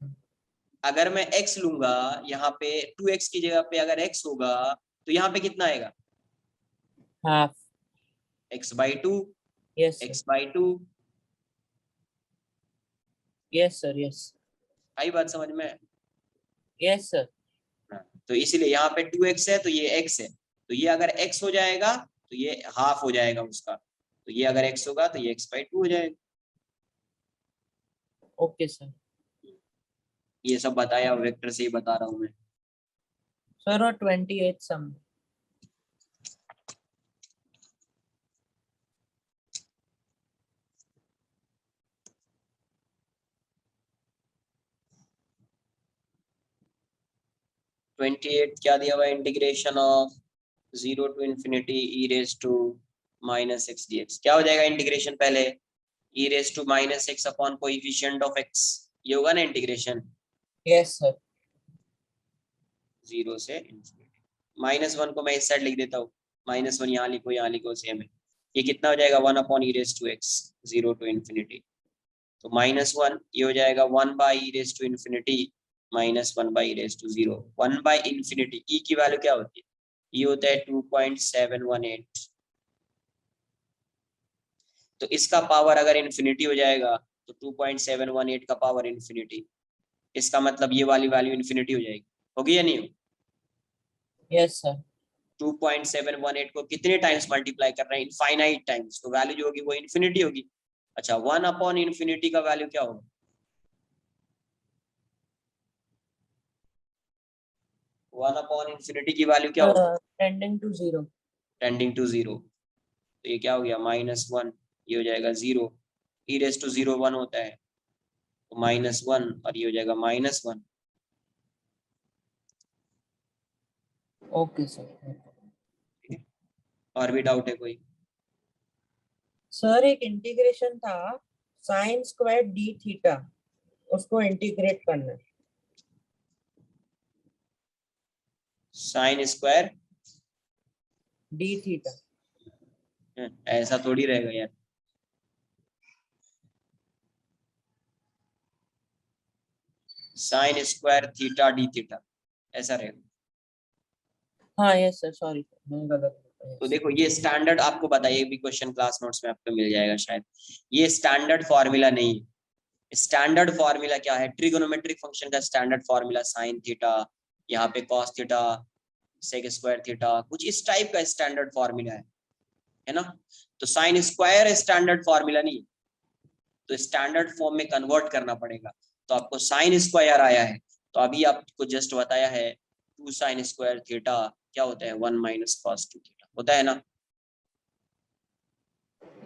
अगर मैं x लूंगा यहाँ पे 2x की जगह पे अगर x होगा तो यहाँ पे कितना आएगा, half. x by 2, yes sir. x by 2। Yes sir. Yes. आई बात समझ में? Yes sir. हाँ, तो इसीलिए यहाँ पे 2x है तो ये x है, तो ये अगर x हो जाएगा तो ये हाफ हो जाएगा उसका, तो ये अगर x होगा तो ये x बाई 2 हो जाएगा। Okay sir. ये सब बताया वेक्टर से ही बता रहा हूँ मैं। सर और 28 सम। ट्वेंटी एट क्या दिया हुआ है, integration of 0 to infinity e raised to minus x dx। क्या हो जाएगा इंटीग्रेशन पहले, e raised to minus x upon coefficient of x, ये होगा ना इंटीग्रेशन। Yes sir. 0 से इंफिनिटी, -1 को मैं इस साइड लिख देता हूँ, -1 यहाँ लिखो, यहाँ लिखो, सेम है। ये कितना हो जाएगा 1 upon e raised to x, 0 to infinity। तो -1 ये हो जाएगा 1 by e raised to infinity -1 by e raised to 0। 1 by infinity e की वैल्यू क्या होती है, ये होता है 2.718। तो इसका पावर अगर इन्फिनिटी हो जाएगा तो 2.718 का पावर इन्फिनिटी, इसका मतलब ये वाली वैल्यू इन्फिनिटी हो जाएगी, होगी या नहीं हो? Yes sir. 2.718 को कितने टाइम्स मल्टीप्लाई कर रहे हैं, इनफाइनाइट टाइम्स, तो वैल्यू जो होगी वो इन्फिनिटी होगी। अच्छा 1 अपॉन इन्फिनिटी का वैल्यू क्या होगा, 1 अपॉन इन्फिनिटी की वैल्यू क्या होगी, टेंडिंग टू 0। Tending to 0। तो ये क्या हो गया -1, ये हो जाएगा 0, e रेज टू 0 1 होता है, तो -1 और ये हो जाएगा -1। Okay sir. और भी डाउट है कोई? सर एक इंटीग्रेशन था साइन स्क्वायर डी थीटा, उसको इंटीग्रेट करना है। Sine square D theta. ऐसा थोड़ी रहेगा यार, sign square theta D theta ऐसा रहेगा। हाँ यस सर, सॉरी मैं गलत। तो देखो ये स्टैंडर्ड, आपको बताइए भी क्वेश्चन क्लास नोट्स में आपको मिल जाएगा शायद, ये स्टैंडर्ड फॉर्मूला नहीं है। स्टैंडर्ड फॉर्मूला क्या है, ट्रिगोनोमेट्रिक फंक्शन का स्टैंडर्ड फॉर्मूला साइन थीटा, यहाँ पे cos theta sec square theta, कुछ इस टाइप का स्टैंडर्ड फॉर्मूला है ना। तो साइन स्क्वायर स्टैंडर्ड फॉर्मूला नहीं, तो स्टैंडर्ड फॉर्म में कन्वर्ट करना पड़ेगा। तो आपको साइन स्क्वायर आया है, तो अभी आपको जस्ट बताया है 2 साइन स्क्वायर थीटा क्या होता है 1 माइनस कॉस 2 थीटा होता है ना।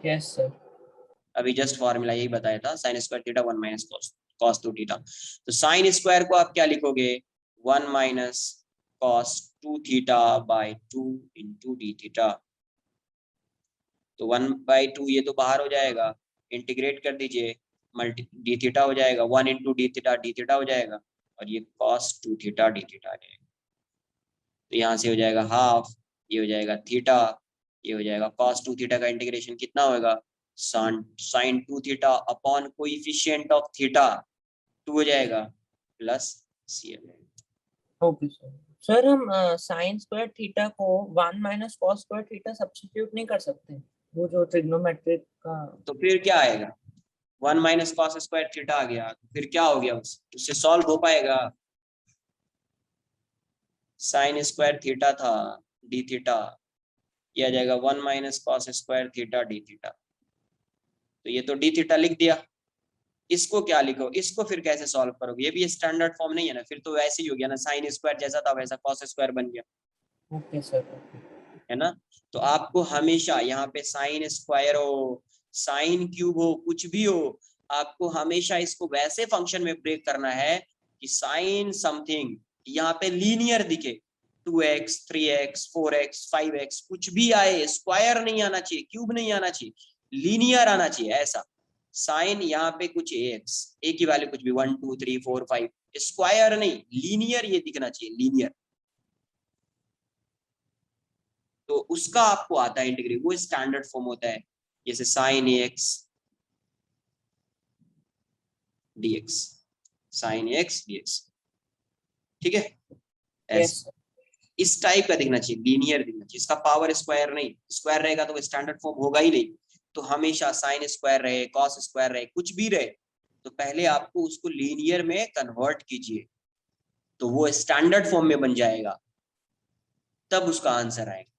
Yes sir. अभी जस्ट फॉर्मूला यही बताया था, sign square theta 1 minus cos 2 theta. तो साइन स्क्वायर को आप क्या लिखोगे, 1 minus cos 2 theta by 2 into D theta. तो 1/2 ये तो बाहर हो जाएगा, इंटीग्रेट कर दीजिए, मल्टी डी थीटा हो जाएगा, 1 इंटू डी थीटा हो जाएगा, और ये कॉस 2 थीटा डी थीटा आ जाएगा। तो यहाँ से हो जाएगा हाफ, ये हो जाएगा थीटा, ये हो जाएगा कॉस 2 थीटा का इंटीग्रेशन कितना होगा, sine 2 theta upon coefficient of theta 2 हो जाएगा प्लस सी हो जाएगा। Okay sir. सर हम साइन स्क्वायर थीटा को 1 minus cos square theta substitute नहीं कर सकते, वो जो ट्रिग्नोमेट्रिक का। तो फिर क्या आएगा, 1 माइनस कॉस स्क्वायर थीटा आ गया, तो फिर क्या हो गया, उससे सॉल्व हो पाएगा। साइन स्क्वायर थीटा था डी थीटा, ये आ जाएगा 1 minus cos square theta D theta. तो ये तो डी थीटा लिख दिया, इसको क्या लिखो, इसको फिर कैसे सॉल्व करोगे, ये भी स्टैंडर्ड फॉर्म नहीं है ना, फिर तो वैसे ही हो गया ना, साइन स्क्वायर जैसा था वैसा कॉस स्क्वायर बन गया, ओके सर। है ना। तो आपको हमेशा यहाँ पे साइन स्क्वायर हो, साइन क्यूब हो, कुछ भी हो, आपको हमेशा इसको वैसे फंक्शन में ब्रेक करना है कि साइन समथिंग यहाँ पे लीनियर दिखे, 2x 3x 4x 5x कुछ भी आए, स्क्वायर नहीं आना चाहिए, क्यूब नहीं आना चाहिए, लीनियर आना चाहिए। ऐसा साइन यहाँ पे कुछ ax, a की वैल्यू कुछ भी 1 2 3 4 5, स्क्वायर नहीं, लीनियर ये दिखना चाहिए, लीनियर। तो उसका आपको आता है इंटीग्रेट, वो स्टैंडर्ड फॉर्म होता है, जैसे sine x dx, sine x dx, ठीक है। Yes sir. इस टाइप का दिखना चाहिए, लीनियर दिखना चाहिए, इसका पावर स्क्वायर नहीं, स्क्वायर रहेगा तो स्टैंडर्ड फॉर्म होगा ही नहीं। तो हमेशा साइन स्क्वायर रहे, कॉस स्क्वायर रहे, कुछ भी रहे, तो पहले आपको उसको लीनियर में कन्वर्ट कीजिए, तो वो स्टैंडर्ड फॉर्म में बन जाएगा, तब उसका आंसर आएगा।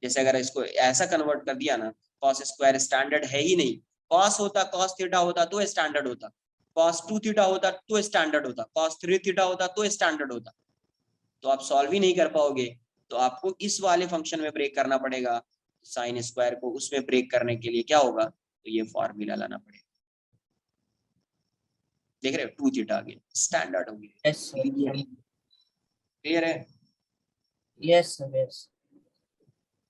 जैसे अगर इसको ऐसा कन्वर्ट कर दिया ना, कॉस स्क्वायर स्टैंडर्ड है ही नहीं, कॉस होता कॉस थीटा होता तो स्टैंडर्ड होता, कॉस 2 थीटा होता तो स्टैंडर्ड होता, कॉस 3 थीटा होता तो स्टैंडर्ड होता, तो आप सॉल्व ही नहीं कर पाओगे। तो आपको इस वाले फंक्शन में ब्रेक करना पड़ेगा, साइन स्क्वायर को उसमें ब्रेक करने के लिए क्या होगा, तो ये फॉर्मूला लाना पड़ेगा। देख रहे हो 2 थीटा आ गया, स्टैंडर्ड हो गया, यस सर। क्लियर है। Yes sir. यस।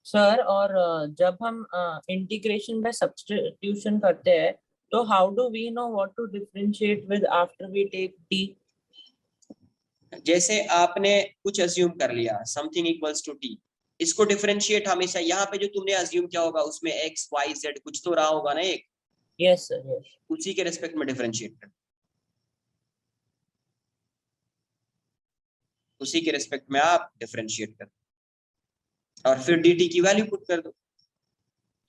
सर और जब हम इंटीग्रेशन बाय सब्स्टिट्यूशन करते हैं तो how do we know what to differentiate with after we take t? जैसे आपने कुछ अज्यूम कर लिया, समथिंग इक्वल्स टू टी, इसको डिफरेंशिएट हमेशा यहाँ पे जो तुमने अज्यूम किया होगा उसमें एक्स वाई जेड कुछ तो रहा होगा ना एक, यस सर, यस। उसी के रेस्पेक्ट में डिफरेंशिएट कर, उसी के रेस्पेक्ट में आप डिफरेंशिएट कर और फिर dt की वैल्यू पुट कर दो।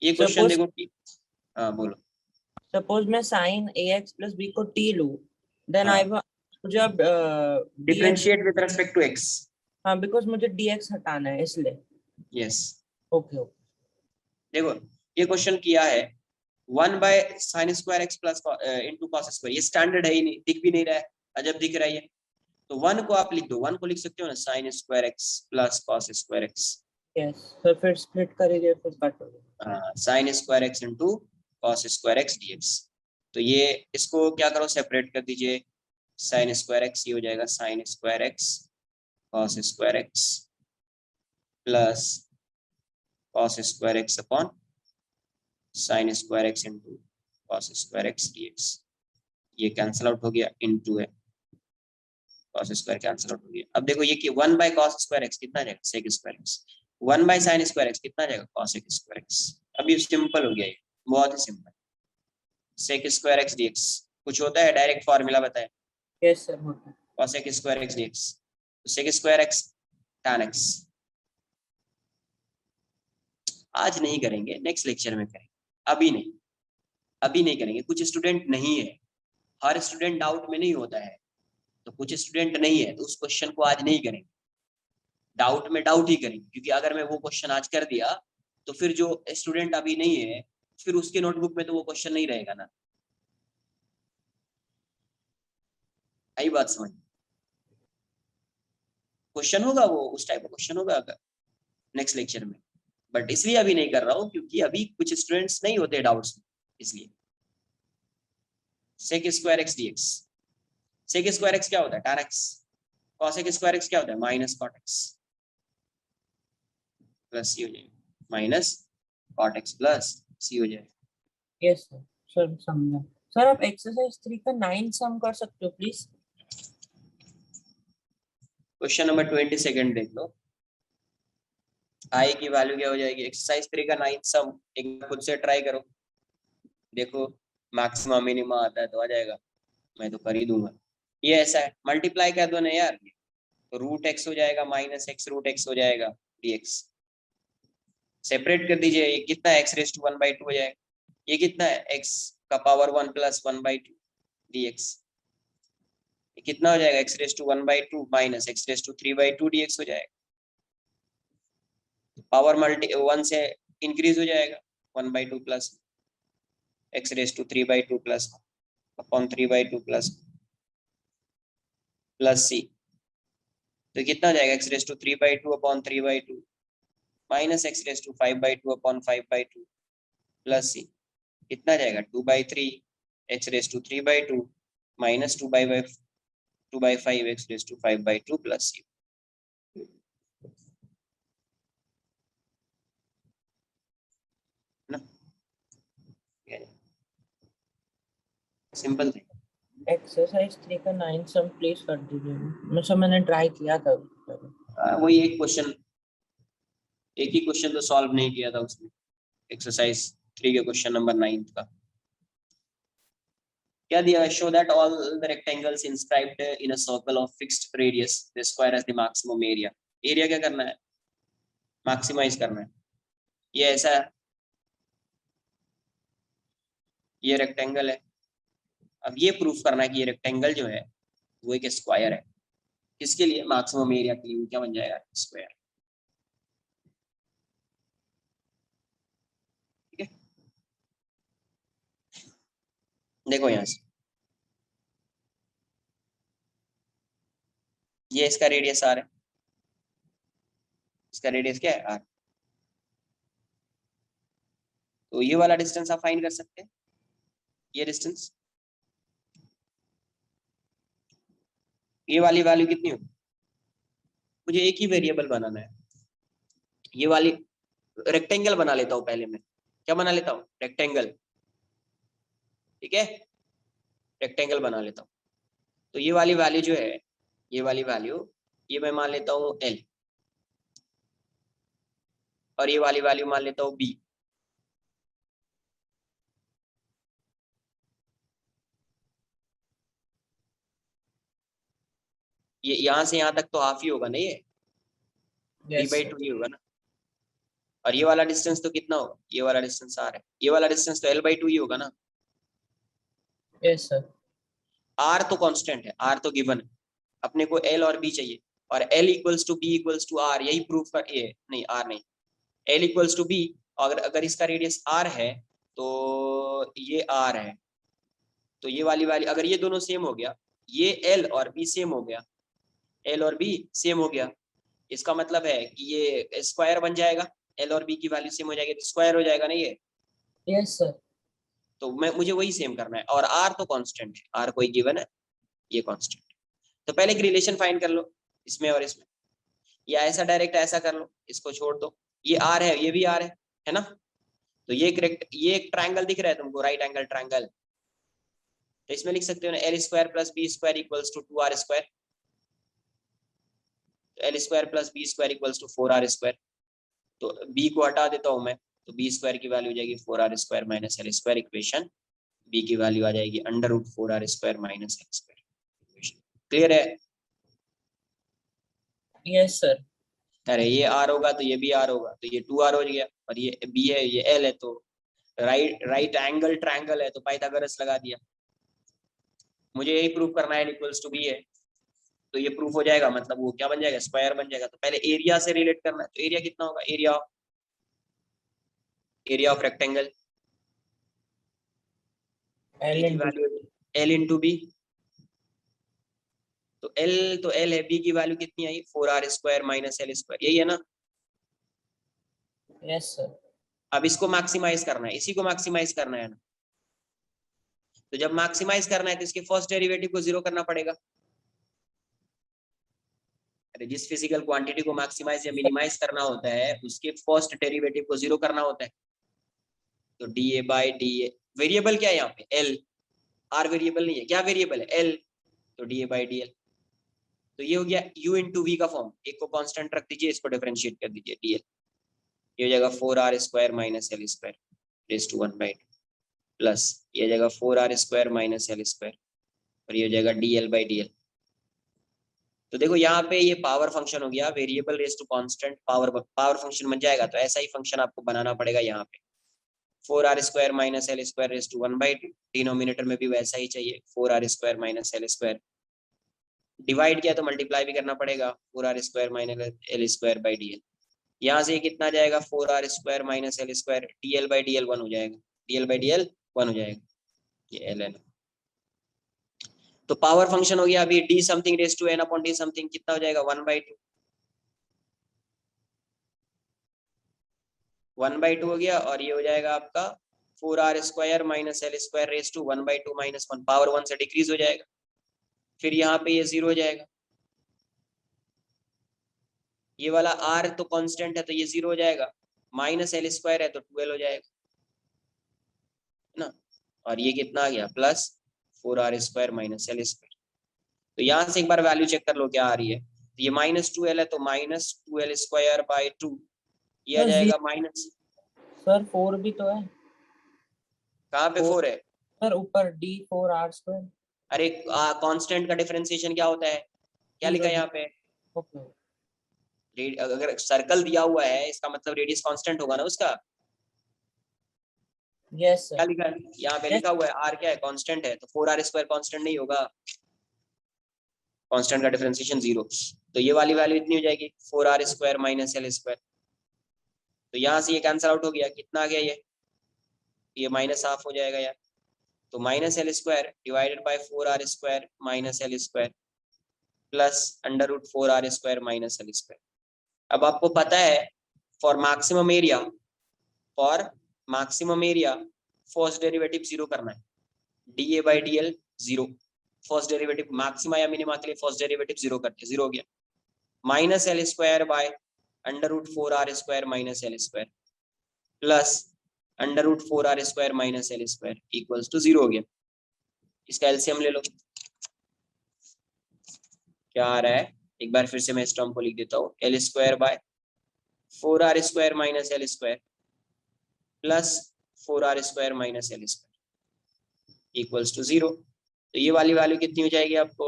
ये क्वेश्चन सपोज देखो कि, हाँ बोलो। सपोज मैं साइन ax प्लस b को t लूं, देन हाँ, मुझे अब dx, differentiate with respect to x. हाँ बिकॉज मुझे dx हटाना है इसलिए। Yes, okay okay. देखो ये क्वेश्चन किया है 1/sin² x plus into cos square, ये स्टैंडर्ड है ही नहीं, दिख भी नहीं रहा है, अजब दिख रहा है ये। तो 1 को आप लिख दो, 1 को लिख सकते हो ना sin² x plus cos² x। Yes sir, फिर स्प्लिट करेंगे फिर कट हो जाएगा। sin² x into cos² x dx। तो ये इसको क्या करो, सेपरेट कर दीजिए, sin² x ये हो जाएगा sin² x cos² x plus cos² x upon sin² x into cos² x dx। ये कैंसिल आउट हो गया, इनटू है cos² कैंसिल आउट हो गया। अब देखो ये कि 1/cos² x कितना आ जाएगा, sec² x, 1/sin² x कितना आ जाएगा, cos² x। अब ये सिंपल हो गया, ये बहुत ही सिंपल, sec² x dx कुछ होता है, डायरेक्ट फॉर्मूला बताए, यस सर, होता है। cos² x dx, sec² x tan x। आज नहीं करेंगे, नेक्स्ट लेक्चर में करेंगे, अभी नहीं, अभी नहीं करेंगे। कुछ स्टूडेंट नहीं है, हर स्टूडेंट डाउट में नहीं होता है, तो कुछ स्टूडेंट नहीं है तो उस क्वेश्चन को आज नहीं करेंगे, डाउट में डाउट ही करेंगे, क्योंकि अगर मैं वो क्वेश्चन आज कर दिया तो फिर जो स्टूडेंट अभी नहीं है फिर उसके नोटबुक में तो वो क्वेश्चन नहीं रहेगा ना। आई बात समझ, क्वेश्चन होगा वो उस टाइप का क्वेश्चन होगा अगर नेक्स्ट लेक्चर में, बट इसलिए अभी नहीं कर रहा हूँ क्योंकि अभी कुछ स्टूडेंट्स नहीं होते डाउट्स में, इसलिए। sec² x dx, sec² x क्या होता है, tan x, cos² x क्या होता है, minus cot x plus c हो जाएगा, minus cot x plus c हो जाएगा। यस सर, सर समझा। सर आप एक्सरसाइज 3 का 9 सम कर सकते हो प्लीज? क्वेश्चन नंबर 22 देख लो, आई की वैल्यू क्या हो जाएगी, एक्सरसाइज 3 का 9th सम, एक बार खुद से ट्राई करो, देखो मैक्सिमा मिनिमा आता है तो आ जाएगा, मैं तो कर ही दूंगा। ये ऐसा है, मल्टीप्लाई कर दो ना यार, तो √x हो जाएगा, -x√x हो जाएगा dx, सेपरेट कर दीजिए, ये कितना है, x⁻² हो जाएगा, ये कितना है, x का पावर 1 + 1/2 dx, ये कितना हो जाएगा, x⁻² माइनस x⁻³ dx हो जाएगा, पावर मल्टी 1 से इंक्रीज हो जाएगा, 1/2 plus x⁻³ plus upon 3/2 plus c, तो कितना हो जाएगा, x⁻³ upon 3/2 minus x⁻² upon 5/2 plus c, कितना जाएगा 2/3 x⁻³ minus 2/5 x⁻² plus c। Simple thing, exercise 3 का 9 सम प्लीज कर दीजिए। मैंने ट्राई किया था। वही एक क्वेश्चन, एक ही क्वेश्चन तो सॉल्व नहीं किया था उसमें, एक्सरसाइज 3 के क्वेश्चन नंबर 9 का क्या दिया है, show that all the rectangles inscribed in a circle of fixed radius the square has the maximum area. Area क्या करना है, मैक्सिमाइज करना है। ये ऐसा है, ये रेक्टेंगल है, अब ये प्रूफ करना है कि ये रेक्टेंगल जो है वो एक स्क्वायर है, किसके लिए, मैक्सिमम एरिया के लिए, क्या बन जाएगा, स्क्वायर। ठीक है, देखो यहां से, ये इसका रेडियस r है, इसका रेडियस क्या है r, तो ये वाला डिस्टेंस आप फाइंड कर सकते हैं, ये डिस्टेंस, ये वाली वैल्यू कितनी होगी, मुझे एक ही वेरिएबल बनाना है, ये वाली रेक्टेंगल बना लेता हूँ पहले मैं, क्या बना लेता हूँ, रेक्टेंगल, ठीक है, रेक्टेंगल बना लेता हूँ। तो ये वाली वैल्यू जो है, ये वाली वैल्यू, ये मैं मान लेता हूँ L, और ये वाली वैल्यू मान लेता हूँ B। ये यहाँ से यहाँ तक तो हाफ ही होगा ना, ये Yes, B/2 ही होगा ना। और ये वाला डिस्टेंस तो कितना होगा, ये वाला डिस्टेंस R है, ये वाला डिस्टेंस तो L/2 ही होगा ना। yes sir. R तो कांस्टेंट है, R तो गिवन है, अपने को L और B चाहिए, और L equals to B equals to R, यही प्रूफ कर, ये नहीं R नहीं, L इक्वल्स टू B, अगर इसका रेडियस R है तो ये R है, तो ये वाली अगर ये दोनों सेम हो गया, ये L और B सेम हो गया, L और B सेम हो गया, इसका मतलब है कि ये स्क्वायर बन जाएगा, L और B की वैल्यू सेम हो जाएगी तो स्क्वायर हो जाएगा ना ये। Yes sir. तो मुझे वही सेम करना है, और R तो कांस्टेंट है, R कोई गिवन है, ये कांस्टेंट। तो पहले एक रिलेशन फाइंड कर लो इसमें और इसमें, या ऐसा डायरेक्ट ऐसा कर लो, इसको छोड़ दो, ये R है, ये भी R है ना। तो ये एक ट्रायंगल दिख रहा है तुमको, राइट एंगल ट्रायंगल, तो इसमें लिख सकते हो ना L² + B² equals to 2R², L² + B² equals to 4R²। तो B को हटा देता हूं मैं, तो B² की वैल्यू हो जाएगी 4R² minus L², equation B की वैल्यू आ जाएगी √4R² माइनस L²। क्लियर है? Yes sir. अरे ये R होगा तो ये भी R होगा, तो ये 2R हो गया, और ये B है, ये L है, तो राइट एंगल ट्रायंगल है, तो पाइथागोरस लगा दिया। मुझे यही प्रूफ करना है, L इक्वल्स टू B है, तो ये प्रूफ हो जाएगा, मतलब वो क्या बन जाएगा, स्क्वायर बन जाएगा। तो पहले एरिया से रिलेट करना है, तो एरिया कितना होगा, area of rectangle, L A की into value L into B, तो L है, B की वैल्यू कितनी आई, 4R² माइनस L², यही है ना। yes sir. अब इसको मैक्सिमाइज करना है, इसी को मैक्सिमाइज करना है ना। तो जब मैक्सिमाइज करना है तो इसके फर्स्ट डेरिवेटिव को 0 करना पड़ेगा। अरे जिस फिजिकल क्वांटिटी को मैक्सिमाइज या मिनिमाइज करना होता है उसके फर्स्ट डेरिवेटिव को 0 करना होता है। तो dA/dA, वेरिएबल क्या है यहाँ पे, L, R वेरिएबल नहीं है, क्या वेरिएबल है, L, तो dA/dL। तो ये हो गया U इंटू V का फॉर्म, एक को कांस्टेंट रख दीजिए, इसको डिफरेंशिएट कर दीजिए, dL, ये हो जाएगा 4R² minus L² raise to 1/2, plus ये हो जाएगा 4R² माइनस L², और ये हो जाएगा dL/dL। तो देखो यहाँ पे ये पावर फंक्शन हो गया, variable raise to constant power function बन जाएगा। तो ऐसा ही फंक्शन आपको बनाना पड़ेगा यहाँ पे, 4R² minus L² raise to 1/2, denominator में भी वैसा ही चाहिए, 4R² माइनस L², डिवाइड किया तो मल्टीप्लाई भी करना पड़ेगा, 4R² माइनस L²/dL। यहाँ से कितना जाएगा, 4R² माइनस L², dL/dL 1 हो जाएगा, dL/dL 1 हो जाएगा, ये L है। तो पावर फंक्शन हो गया अभी d something raise to n upon d something, कितना हो जाएगा, 1/2, 1/2 हो गया, और ये हो जाएगा आपका 4R² minus L² raise to 1/2 minus 1, power 1 से डिक्रीज हो जाएगा, फिर यहाँ पे ये 0 हो जाएगा, ये वाला R तो कांस्टेंट है तो ये 0 हो जाएगा, माइनस L² है तो 12 हो जाएगा ना, और ये कितना आ गया, प्लस 4R² माइनस L²। तो यहाँ से एक बार वैल्यू चेक कर लो क्या आ रही है, तो ये -2L है तो -2L²/2, ये आ जाएगा माइनस, सर 4 भी तो है, कहाँ पे 4 है, सर ऊपर d4R²। अरे कांस्टेंट का डिफरेंशिएशन क्या होता है, क्या लिखा है यहाँ पे, अगर सर्कल दिया हुआ है इसका मतलब रेडियस कांस्टेंट होगा ना उसका, यस क्या सर। लिखा है यहाँ पे, लिखा हुआ है R क्या है, कांस्टेंट है, तो 4R² कांस्टेंट नहीं होगा, कांस्टेंट का डिफरेंशिएशन 0, तो ये वाली वैल्यू इतनी हो जाएगी 4R² माइनस L²। तो यहाँ से ये कैंसिल आउट हो गया, कितना आ गया ये -½ हो जाएगा यार, तो minus L² divided by 4R² minus L² plus √4R² minus L²। अब आपको पता है for maximum area first derivative 0 करना है, dA/dL 0, फर्स्ट डेरिवेटिव मैक्सिमा या मिनिमा के लिए फर्स्ट डेरिवेटिव 0 करते, 0 हो गया, minus L² by √4R² minus L², plus under root 4r² minus l² equals to 0 हो गया। इसका एलसीएम ले लो, क्या आ रहा है, एक बार फिर से मैं इस टर्म को लिख देता हूँ, l² by 4r² minus l² plus 4r² minus l² equals to 0। तो ये वाली वैल्यू कितनी हो जाएगी आपको,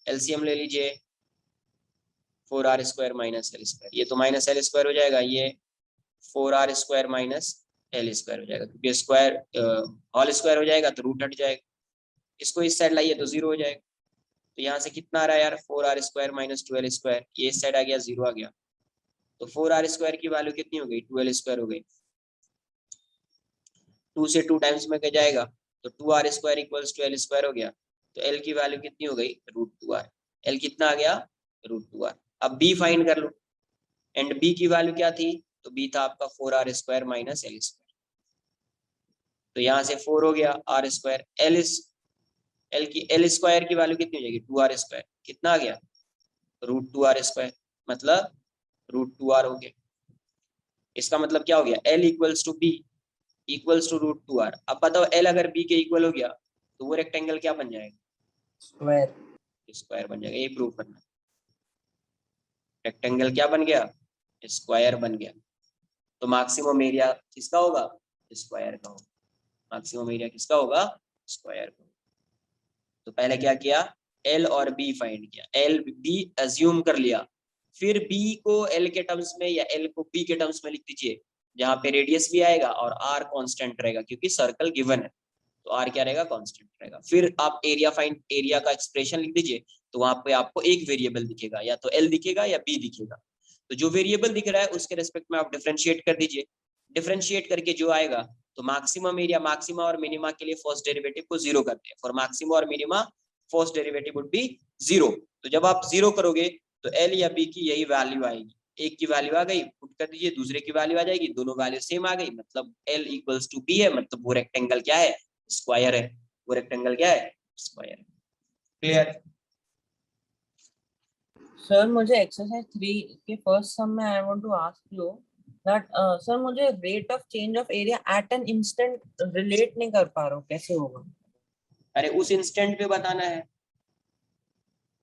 एलसीएम ले लीजिए, 4r² माइनस l², ये तो माइनस l² हो जाएगा, ये 4r² माइनस l² हो जाएगा, क्योंकि स्क्वायर होल स्क्वायर हो जाएगा तो रूट हट जाएगा, इसको इस साइड लाइए तो 0 हो जाएगा। तो यहाँ से कितना आ रहा है यार, 4r² माइनस 2l², ये इस साइड आ गया 0 आ गया, तो 4r² की वैल्यू कितनी हो गई, 2l² हो गई, 2 से 2 टाइम्स में क्या जाएगा, तो 2r² इक्वल्स टू l² हो गया। तो l की वैल्यू कितनी हो गई, √2r, l कितना आ गया, √2r। अब b फाइंड कर लो, एंड b की वैल्यू क्या थी, तो b था आपका 4r² माइनस l², तो यहाँ से 4 हो गया r², l² की वैल्यू कितनी हो जाएगी, 2r², कितना आ गया, √2r², मतलब √2r हो गया। इसका मतलब क्या हो गया, l equals to b equals to √2r। अब बताओ l अगर b के इक्वल हो गया तो वो रेक्टेंगल क्या बन जाएगा, स्क्वायर। स्क्वायर बन जाएगा, ये प्रूव करना। रेक्टेंगल क्या बन गया, स्क्वायर बन गया। तो मैक्सिमम एरिया किसका होगा, स्क्वायर का होगा, मैक्सिमम एरिया किसका होगा, स्क्वायर का। तो पहले क्या किया, एल और बी फाइंड किया, एल बी अज्यूम कर लिया, फिर बी को एल के टर्म्स में या एल को बी के टर्म्स में लिख दीजिए, जहां पे रेडियस भी आएगा और आर कांस्टेंट रहेगा, क्योंकि सर्कल गिवन है तो आर क्या रहेगा, कांस्टेंट रहेगा। फिर आप एरिया फाइंड, एरिया का एक्सप्रेशन लिख दीजिए, तो वहां पे आपको एक वेरिएबल दिखेगा, या तो एल दिखेगा या बी दिखेगा। तो जो वेरिएबल दिख रहा है उसके रेस्पेक्ट में आप डिफरेंशिएट कर दीजिए, डिफरेंशिएट करके जो आएगा, तो मैक्सिमम एरिया, मैक्सिमा और मिनिमा के लिए फर्स्ट डेरिवेटिव को 0 करते हैं, फॉर मैक्सिमा और minima first derivative would be 0। तो जब आप 0 करोगे तो एल या बी की यही वैल्यू आएगी, एक की वैल्यू आ गई, पुट कर दीजिए, दूसरे की वैल्यू आ जाएगी, दोनों वैल्यू सेम आ गई, मतलब एल इक्वल्स टू बी है, मतलब वो रेक्टेंगल क्या है, स्क्वायर है, वो रेक्टेंगल क्या है, स्क्वायर है। क्लियर। सर मुझे एक्सरसाइज 3 के फर्स्ट सम में I want to ask you that sir, मुझे rate of change of area at an instant relate नहीं कर पा रहा हूँ, कैसे होगा। अरे उस इंस्टेंट पे बताना है,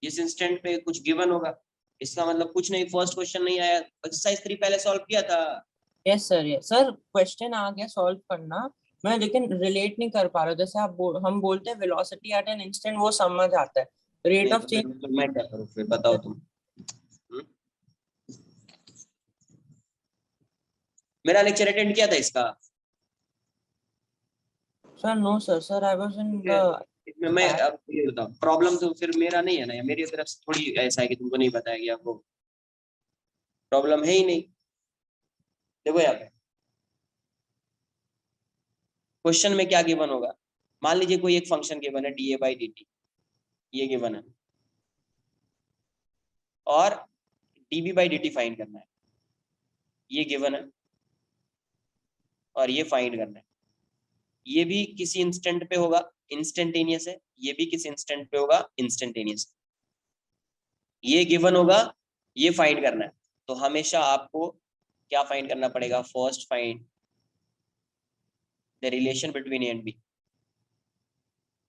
जिस इंस्टेंट पे कुछ गिवन होगा, इसका मतलब कुछ नहीं, फर्स्ट क्वेश्चन नहीं आया, एक्सरसाइज 3 पहले सॉल्व किया था। Yes sir, yes sir, question आ गया सॉल्व करना, मैं लेकिन रिलेट नहीं कर पा रहा हूँ। जैसे हम बोलते हैं वेलोसिटी एट एन इंस्टेंट, वो समझ आता है, रेट नहीं ऑफ तो चेंज। फिर मैं क्या करूँ, फिर बताओ तुम। मेरा लेक्चर अटेंड किया था इसका, sir no sir, sir I was in the इसमें मैं अब ये बताओ, प्रॉब्लम तो फिर मेरा नहीं है ना, या मेरी तरफ से थोड़ी ऐसा है कि तुमको नहीं बताया गया, आपको प्रॉब्लम है ही नहीं। देखो यहाँ पे क्वेश्चन में क्या गिवन होगा, मान लीजिए कोई एक फंक्शन गिवन है dA/dt, ये गिवन है, और dB/dt फाइंड करना है, ये गिवन है, और ये फाइंड करना है। ये भी किसी इंस्टेंट पे होगा, इंस्टेंटेनियस है, ये भी किसी इंस्टेंट पे होगा, इंस्टेंटेनियस। ये गिवन होगा, ये फाइंड करना है, तो हमेशा आपको क्या फाइंड करना पड़ेगा, first find the relation between a and b,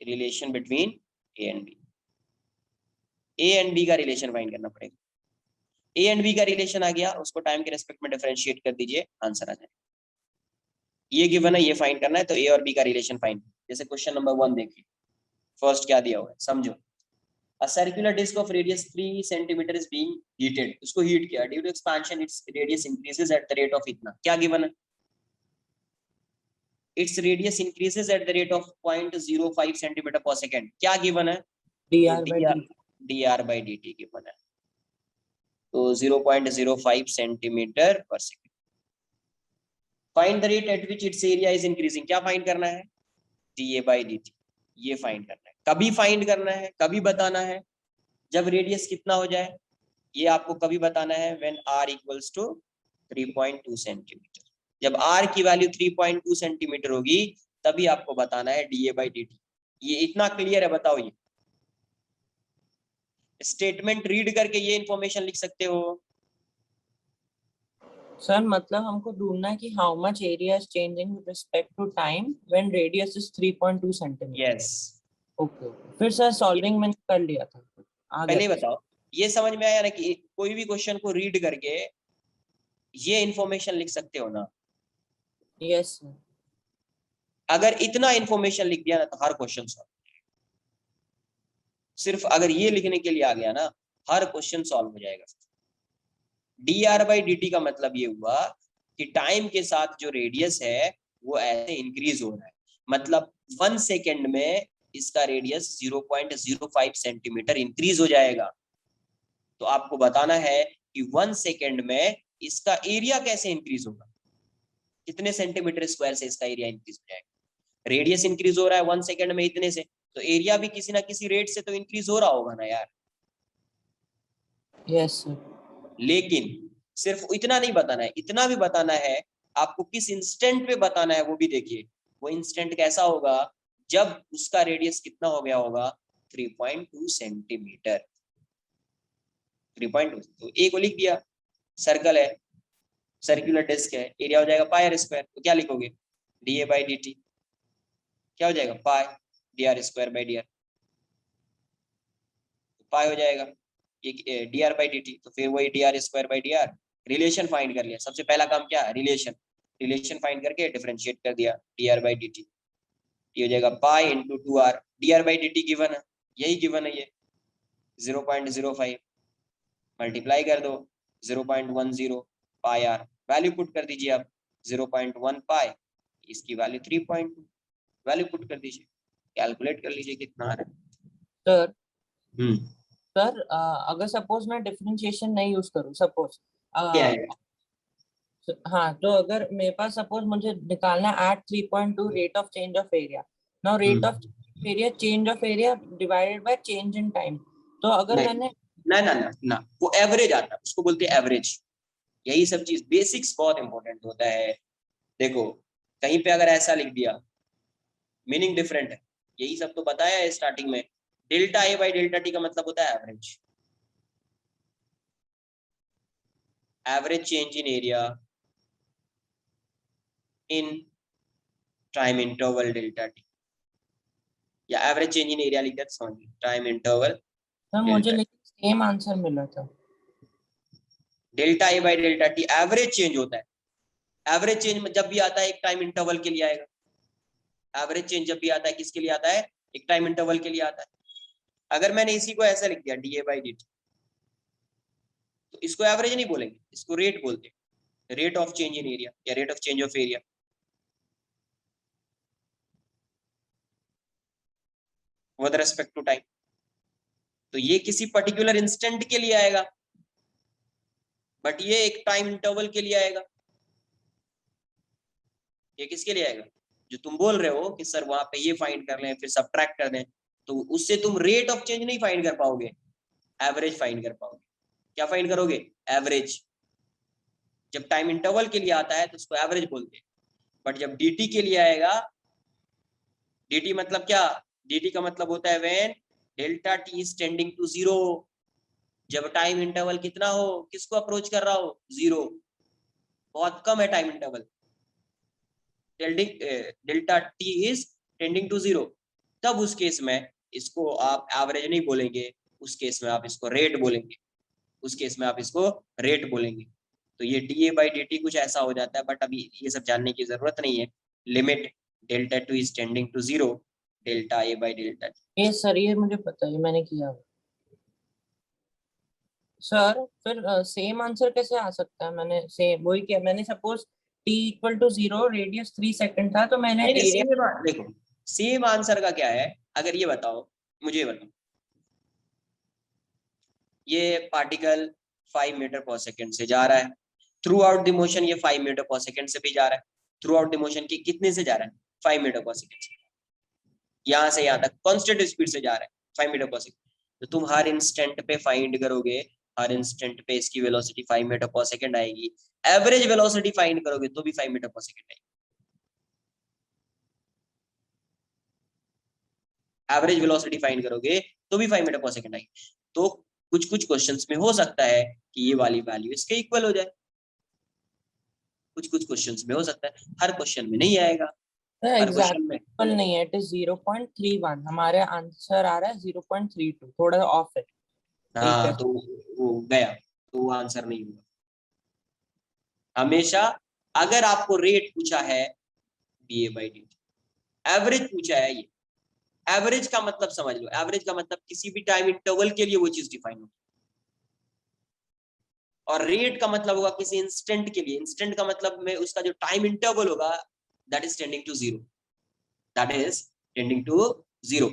relation between a and b, a and b का रिलेशन फाइंड करना पड़ेगा। ए एंड बी का रिलेशन आ गया, उसको टाइम के रेस्पेक्ट में डिफरेंशिएट कर दीजिए, आंसर आ जाए। ये गिवन है, ये फाइंड करना है, तो ए और बी का रिलेशन फाइंड। जैसे क्वेश्चन नंबर 1 देखिए, फर्स्ट क्या दिया हुआ है, समझो। A circular disc of radius 3 centimeter is being heated, उसको हीट किया, due to expansion its radius increases at the rate of इतना, क्या गिवन है, its radius increases at the rate of 0.05 centimeter per second, क्या given है, तो dr/dt given है, तो 0.05 सेंटीमीटर पर second. Find the rate at which it's area is increasing, क्या फाइंड करना है, dA/dt, ये फाइंड करना है। कभी फाइंड करना है, कभी बताना है, जब रेडियस कितना हो जाए, ये आपको कभी बताना है, when r equals to 3.2 centimetre. जब r की वैल्यू 3.2 सेंटीमीटर होगी तभी आपको बताना है dA/dt। ये इतना क्लियर है, बताओ। ये स्टेटमेंट रीड करके ये इंफॉर्मेशन लिख सकते हो, सर मतलब हमको ढूंढना है कि how much area is changing with respect to time when radius is 3.2 centimetre. Yes. Okay फिर सर सॉल्विंग मैंने कर लिया था, आ गया पहले ही था। बताओ, ये समझ में आया ना कि कोई भी क्वेश्चन को रीड करके ये इंफॉर्मेशन लिख सकते हो ना। Yes sir. अगर इतना इंफॉर्मेशन लिख दिया ना तो हर क्वेश्चन सॉल्व। सिर्फ अगर ये लिखने के लिए आ गया ना, हर क्वेश्चन सॉल्व हो जाएगा। dr/dt का मतलब ये हुआ कि टाइम के साथ जो रेडियस है वो ऐसे इंक्रीज हो रहा है। मतलब 1 सेकेंड में इसका रेडियस 0.05 सेंटीमीटर इंक्रीज हो जाएगा। तो आपको बताना है कि 1 सेकेंड में इसका एरिया कैसे इंक्रीज होगा, कितने सेंटीमीटर स्क्वायर से इसका एरिया इंक्रीज हो जाएगा। रेडियस इंक्रीज हो रहा है 1 सेकेंड में इतने से, तो एरिया भी किसी ना किसी रेट से तो इंक्रीज हो रहा होगा ना यार। Yes sir. लेकिन सिर्फ इतना नहीं बताना है, इतना भी बताना है आपको किस इंस्टेंट पे बताना है वो भी देखिए। वो इंस्टेंट कैसा होगा जब उसका रेडियस कितना हो गया होगा 3.2 सेंटीमीटर। 3.2 तो ए को लिख दिया, सर्कल है, सर्कुलर डिस्क है, एरिया हो जाएगा पाई आर स्क्वायर। तो क्या लिखोगे, dA/dt क्या हो जाएगा पाई dr²/dr, पाई हो जाएगा ये dr/dt। तो फिर वही dr²/dr। रिलेशन फाइंड कर लिया, सबसे पहला काम क्या है, रिलेशन। रिलेशन फाइंड करके डिफरेंशिएट कर दिया dr/dt, ये हो जाएगा pi into 2r। dr/dt given है, यही गिवन है ये 0.05, मल्टीप्लाई कर दो 0.10 पाई आर, वैल्यू पुट कर दीजिए आप 0.1 पाई, इसकी वैल्यू 3.2, वैल्यू पुट कर दीजिए, कैलकुलेट कर लीजिए कितना आ रहा सर है। सर अगर सपोज मैं डिफरेंशिएशन नहीं यूज करूँ सपोज, क्या है, हाँ तो अगर मेरे पास सपोज मुझे निकालना है at 3.2 rate of change of area. Now rate of area change of area divided by change in time. तो अगर नहीं मैंने ना ना ना ना, वो एवरेज आता है, उसको बोलते हैं एवरेज। यही सब चीज बेसिक्स बहुत इंपॉर्टेंट होता है। देखो कहीं पे अगर ऐसा लिख दिया मीनिंग डिफरेंट है, यही सब तो बताया है स्टार्टिंग में। ΔA/ΔT का मतलब होता है average, average change in area in time interval ΔT, या एवरेज चेंज इन एरिया लिख दिया तो समझ टाइम इंटरवल सर मुझे ΔT। लेकिन सेम आंसर मिला था। ΔA/ΔT एवरेज चेंज होता है। एवरेज चेंज जब भी आता है एक टाइम इंटरवल के लिए आएगा। एवरेज चेंज जब भी आता है किसके लिए आता है, एक टाइम इंटरवल के लिए आता है। अगर मैंने इसी को ऐसा लिख दिया dA/dt, तो इसको एवरेज नहीं बोलेंगे, इसको रेट बोलते हैं, rate of change in area या rate of change of area with respect to time. तो ये किसी पर्टिकुलर इंस्टेंट के लिए आएगा, बट ये एक टाइम इंटरवल के लिए आएगा। ये किसके लिए आएगा, जो तुम बोल रहे हो कि सर वहां पे ये फाइंड कर लें फिर सब्ट्रैक्ट कर दें, तो उससे तुम रेट ऑफ चेंज नहीं फाइंड कर पाओगे, एवरेज फाइंड कर पाओगे। क्या फाइंड करोगे, एवरेज। जब टाइम इंटरवल के लिए आता है तो उसको एवरेज बोलते हैं, बट जब dt के लिए आएगा, dt मतलब क्या, dt का मतलब होता है when delta T is tending to 0। जब टाइम इंटरवल कितना हो, किसको अप्रोच कर रहा हो, 0, बहुत कम है time interval, delta T is tending to 0, तब उस केस में इसको आप एवरेज नहीं बोलेंगे, उस केस में आप इसको रेट बोलेंगे, उस केस में आप इसको रेट बोलेंगे। तो ये dA/dt कुछ ऐसा हो जाता है, बट अभी ये सब जानने की जरूरत नहीं है। Limit delta t is tending to 0, ΔA/ΔT। ये सर ये मुझे पता है, मैंने किया हुआ। सर फिर सेम आंसर कैसे आ सकता है, मैंने सेम वही किया, मैंने suppose t equal to 0 radius 3 second था तो मैंने नहीं एरिया। सेम देखो, सेम आंसर का क्या है, अगर ये बताओ, मुझे बताओ, ये पार्टिकल 5 मीटर पर सेकंड से जा रहा है, थ्रू आउट द मोशन ये 5 मीटर पर सेकंड से भी जा रहा है, थ्रू आउट द मोशन की कितने से जा रहा है, 5 मीटर पर सेकंड से, यहाँ से यहाँ तक कांस्टेंट स्पीड से जा रहा है 5 मीटर पर सेकंड। तो तुम हर इंस्टेंट पे फाइंड करोगे, हर इंस्टेंट पे इसकी वेलोसिटी 5 मीटर पर सेकंड आएगी। एवरेज वेलोसिटी फाइंड करोगे तो भी 5 मीटर पर सेकंड आएगी। एवरेज वेलोसिटी फाइंड करोगे तो भी 5 मीटर पर सेकंड आएगी। तो कुछ कुछ क्वेश्चंस में हो सकता है कि ये वाली वैल्यू इसके इक्वल हो जाए। कुछ कुछ क्वेश्चंस में हो सकता है, हर क्वेश्चन में नहीं आएगा, हर क्वेश्चन में एग्जैक्ट नहीं है, इट इज 0.31, हमारे आंसर आ रहा है 0.32, थोड़ा ऑफ है। हाँ तो वो गया, तो वो आंसर नहीं होगा। हमेशा अगर आपको रेट पूछा है DA/dt, एवरेज पूछा है, ये एवरेज का मतलब समझ लो, एवरेज का मतलब किसी भी टाइम इंटरवल के लिए वो चीज डिफाइन होगी, और रेट का मतलब होगा किसी इंस्टेंट के लिए, इंस्टेंट का मतलब में उसका जो टाइम इंटरवल होगा that is tending to zero, that is tending to zero,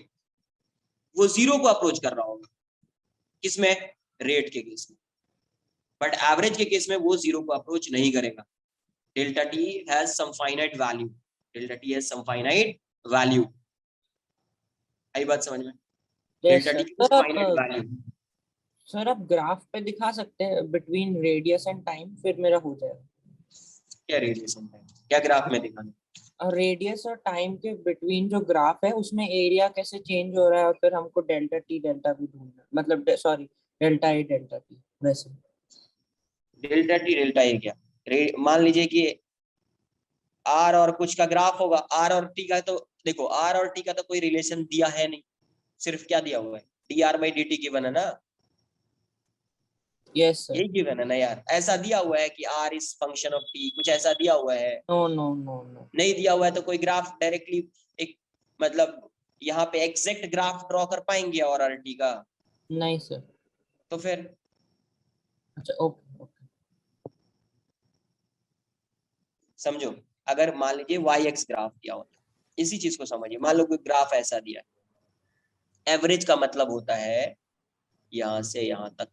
वो जीरो को अप्रोच कर रहा होगा, किसमें, रेट के केस में, बट एवरेज के केस में वो जीरो को अप्रोच नहीं करेगा। Delta t has some finite value, delta t has some finite value, आई बात समझ में, यस डेल्टा टी सर। की फाइनाइट वैल्यू। सर आप ग्राफ पे दिखा सकते हैं बिटवीन रेडियस एंड टाइम, फिर मेरा हो जाएगा। क्या रेडिएशन टाइम, क्या ग्राफ में दिखाना, और रेडियस और टाइम के बिटवीन जो ग्राफ है उसमें एरिया कैसे चेंज हो रहा है, और फिर हमको डेल्टा टी डेल्टा भी ढूंढना है, मतलब sorry delta A delta T वैसे। डेल्टा टी डेल्टा ए क्या, मान लीजिए कि आर और कुछ का ग्राफ होगा, आर और टी का, तो देखो आर और टी का तो कोई रिलेशन दिया है नहीं, सिर्फ क्या दिया हुआ है, dr/dt गिवन है ना, यस सर। यही गिवन है ना यार, ऐसा दिया हुआ है कि r is function of t, कुछ ऐसा दिया हुआ है, नो नो नो नो। नहीं दिया हुआ है तो कोई ग्राफ डायरेक्टली एक, मतलब यहाँ पे एग्जैक्ट ग्राफ ड्रॉ कर पाएंगे और आर टी का, नहीं सर। तो फिर अच्छा ओके ओके। समझो, अगर मान लीजिए वाई एक्स ग्राफ दिया होता, इसी चीज को समझिए, मान लो कोई ग्राफ ऐसा दिया है, एवरेज का मतलब होता है यहाँ से यहाँ तक,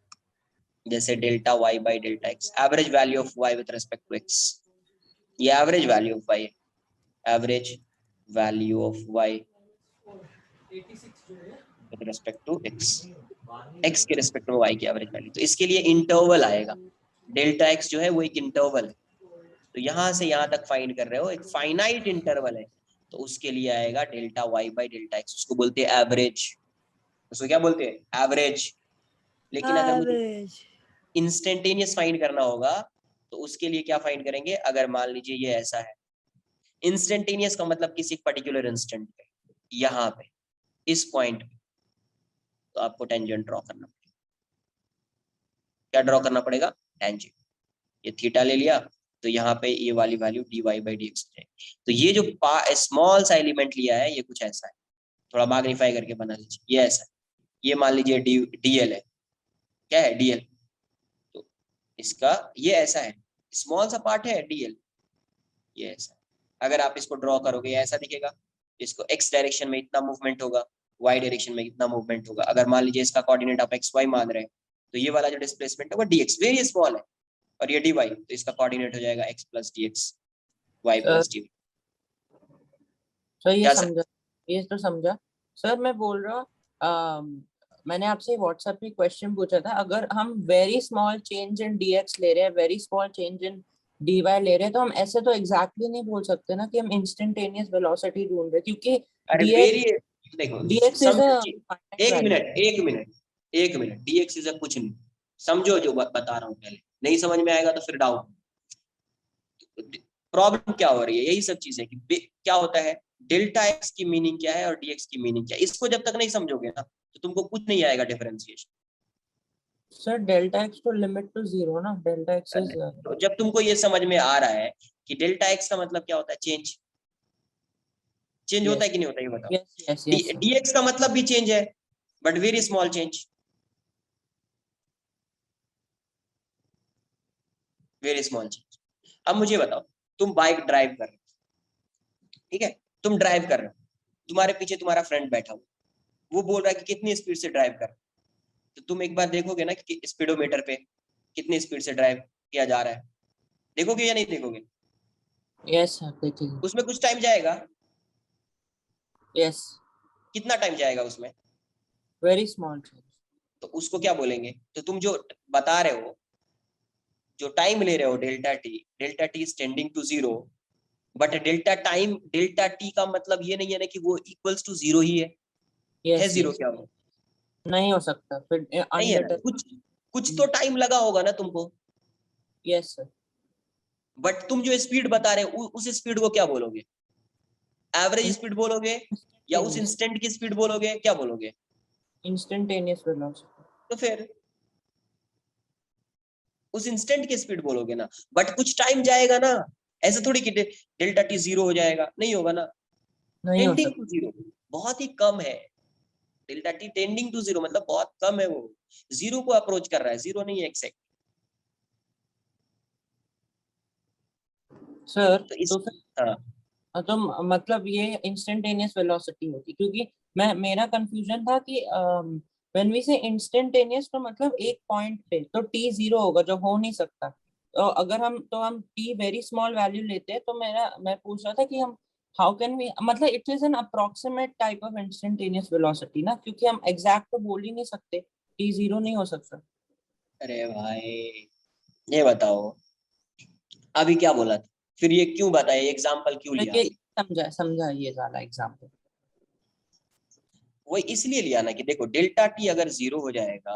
जैसे delta y by delta x, average value of y with respect to x, ये average value of y, average value of y with respect to x, x के रिस्पेक्ट में वाई की एवरेज वैल्यू, तो इसके लिए इंटरवल आएगा, delta x जो है वो एक इंटरवल है, तो यहाँ से यहाँ तक फाइंड कर रहे हो, एक फाइनाइट इंटरवल है, तो उसके लिए आएगा delta y by delta x, उसको बोलते हैं एवरेज, उसको क्या बोलते हैं, एवरेज। लेकिन अगर मुझे इंस्टेंटेनियस फाइंड करना होगा तो उसके लिए क्या फाइंड करेंगे, अगर मान लीजिए ये ऐसा है, इंस्टेंटेनियस का मतलब किसी पर्टिकुलर इंस्टेंट पे, यहाँ पे इस पॉइंट पे, तो आपको टेंजेंट ड्रॉ करना पड़ेगा, क्या ड्रॉ करना पड़ेगा, टेंजेंट, ये थीटा ले लिया, तो यहाँ पे ये वाली वैल्यू dy/dx है, तो ये जो स्मॉल सा एलिमेंट लिया है ये कुछ ऐसा है, थोड़ा मैग्नीफाई करके बना लीजिए, ये ऐसा है, ये मान लीजिए dl है, क्या है dl, तो इसका ये ऐसा है, स्मॉल सा पार्ट है dl, ये ऐसा, अगर आप इसको ड्रॉ करोगे ऐसा दिखेगा, इसको x डायरेक्शन में इतना मूवमेंट होगा, y डायरेक्शन में इतना मूवमेंट होगा, अगर मान लीजिए इसका कोऑर्डिनेट आप xy मान रहे हैं, तो ये वाला जो डिस्प्लेसमेंट है वो dx वेरी स्मॉल है, और ये dy, तो इसका कोऑर्डिनेट हो जाएगा x plus dx, y sir plus dy। Sir ये क्या सर, समझा, ये तो समझा। सर मैं बोल रहा हूँ, मैंने आपसे व्हाट्सएप पे क्वेश्चन पूछा था, अगर हम वेरी स्मॉल चेंज इन dx ले रहे हैं, वेरी स्मॉल चेंज इन dy ले रहे हैं, तो हम ऐसे तो एग्जैक्टली नहीं बोल सकते ना कि हम इंस्टेंटेनियस वेलोसिटी ढूंढ रहे हैं, क्योंकि अरे dx वेरी, देखो dx इज अ समझो, फाइनाइट एक वैल्यू। मिनट एक मिनट एक मिनट, dx इज कुछ नहीं, समझो जो बता रहा हूँ, पहले नहीं समझ में आएगा तो फिर डाउट, प्रॉब्लम क्या हो रही है, यही सब चीजें कि क्या होता है, डेल्टा एक्स की मीनिंग क्या है और dx की मीनिंग क्या है, इसको जब तक नहीं समझोगे ना तो तुमको कुछ नहीं आएगा डिफरेंशिएशन। सर डेल्टा एक्स तो लिमिट टू जीरो ना, डेल्टा एक्स इज तो जब तुमको ये समझ में आ रहा है कि डेल्टा एक्स का मतलब क्या होता है, चेंज, चेंज होता है यस कि नहीं होता, ये बताओ, yes yes yes sir. dx का मतलब भी चेंज है, but very small change, very small change. अब मुझे बताओ, तुम बाइक ड्राइव कर रहे हो, ठीक है, तुम ड्राइव कर रहे हो, तुम्हारे पीछे तुम्हारा फ्रेंड बैठा हुआ, वो बोल रहा है कि कितनी स्पीड से ड्राइव कर, तो तुम एक बार देखोगे ना कि स्पीडोमीटर पे कितनी स्पीड से ड्राइव किया जा रहा है, देखोगे या नहीं देखोगे, यस सर देखिए। उसमें कुछ टाइम जाएगा, यस कितना टाइम जाएगा उसमें, वेरी स्मॉल चेंज। तो उसको क्या बोलेंगे, तो तुम जो बता रहे हो, जो टाइम ले रहे हो delta T is tending to zero, but delta t का मतलब ये नहीं है ना कि वो इक्वल्स टू जीरो ही है यस जीरो यस क्या हो, नहीं हो सकता फिर नहीं है ना, अनडेटर। कुछ कुछ तो टाइम लगा होगा ना तुमको, यस सर। बट तुम जो स्पीड बता रहे हो उस स्पीड को क्या बोलोगे? एवरेज स्पीड बोलोगे या उस इंस्टेंट की स्पीड बोलोगे, क्या बोलोगे? Instantaneous velocity. तो फिर उस इंस्टेंट की स्पीड बोलोगे ना, बट कुछ टाइम जाएगा ना, ऐसे थोड़ी कि डेल्टा टी जीरो हो जाएगा, नहीं होगा ना, नहीं हो टेंडिंग सकता। टू जीरो, बहुत ही कम है। Delta t tending to zero मतलब बहुत कम है, वो जीरो को अप्रोच कर रहा है, जीरो नहीं है एक्सैक्ट। सर तो इस तो फिर हाँ तो मतलब ये इंस्टेंटेनियस वेलोसिटी होती, क्योंकि मैं मेरा कंफ्यूजन था कि व्हेन वी से इंस्टेंटेनियस तो मतलब एक पॉइंट पे तो टी जीरो होगा, जो हो नहीं सकता। तो अगर हम टी वेरी स्मॉल वैल्यू लेते हैं, तो मैं पूछ रहा था कि हम हाउ कैन वी, मतलब it is an approximate type of instantaneous velocity ना, क्योंकि हम एग्जैक्ट तो बोल ही नहीं सकते, टी जीरो नहीं हो सकता। अरे भाई ये बताओ, अभी क्या बोला था, फिर ये क्यों बताया, एग्जाम्पल क्यों मैं लिया? ये समझा ये वाला एग्जाम्पल। वो इसलिए लिया ना कि देखो डेल्टा टी अगर जीरो हो जाएगा,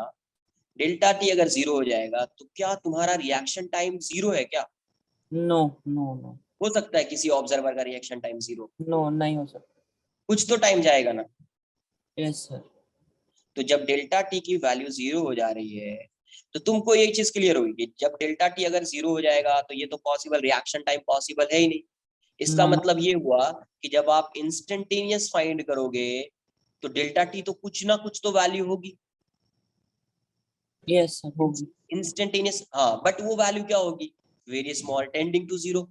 डेल्टा टी अगर जीरो हो जाएगा तो क्या तुम्हारा रिएक्शन टाइम जीरो है क्या? No no no. हो सकता है किसी ऑब्जर्वर का रिएक्शन टाइम जीरो, नो नहीं हो सकता। कुछ तो टाइम जाएगा ना। Yes sir. तो जब डेल्टा टी की वैल्यू जीरो हो जा रही है, तो तुमको ये चीज क्लियर होगी कि जब डेल्टा टी अगर जीरो हो जाएगा तो ये तो पॉसिबल रिएक्शन टाइम पॉसिबल है ही नहीं। इसका नो। मतलब ये हुआ कि जब आप इंस्टेंटेनियस फाइंड करोगे तो डेल्टा टी तो कुछ ना कुछ तो वैल्यू होगी यस सर होगी। इंस्टेंटेनियस, हाँ, बट वो वैल्यू क्या होगी? Very small tending to zero.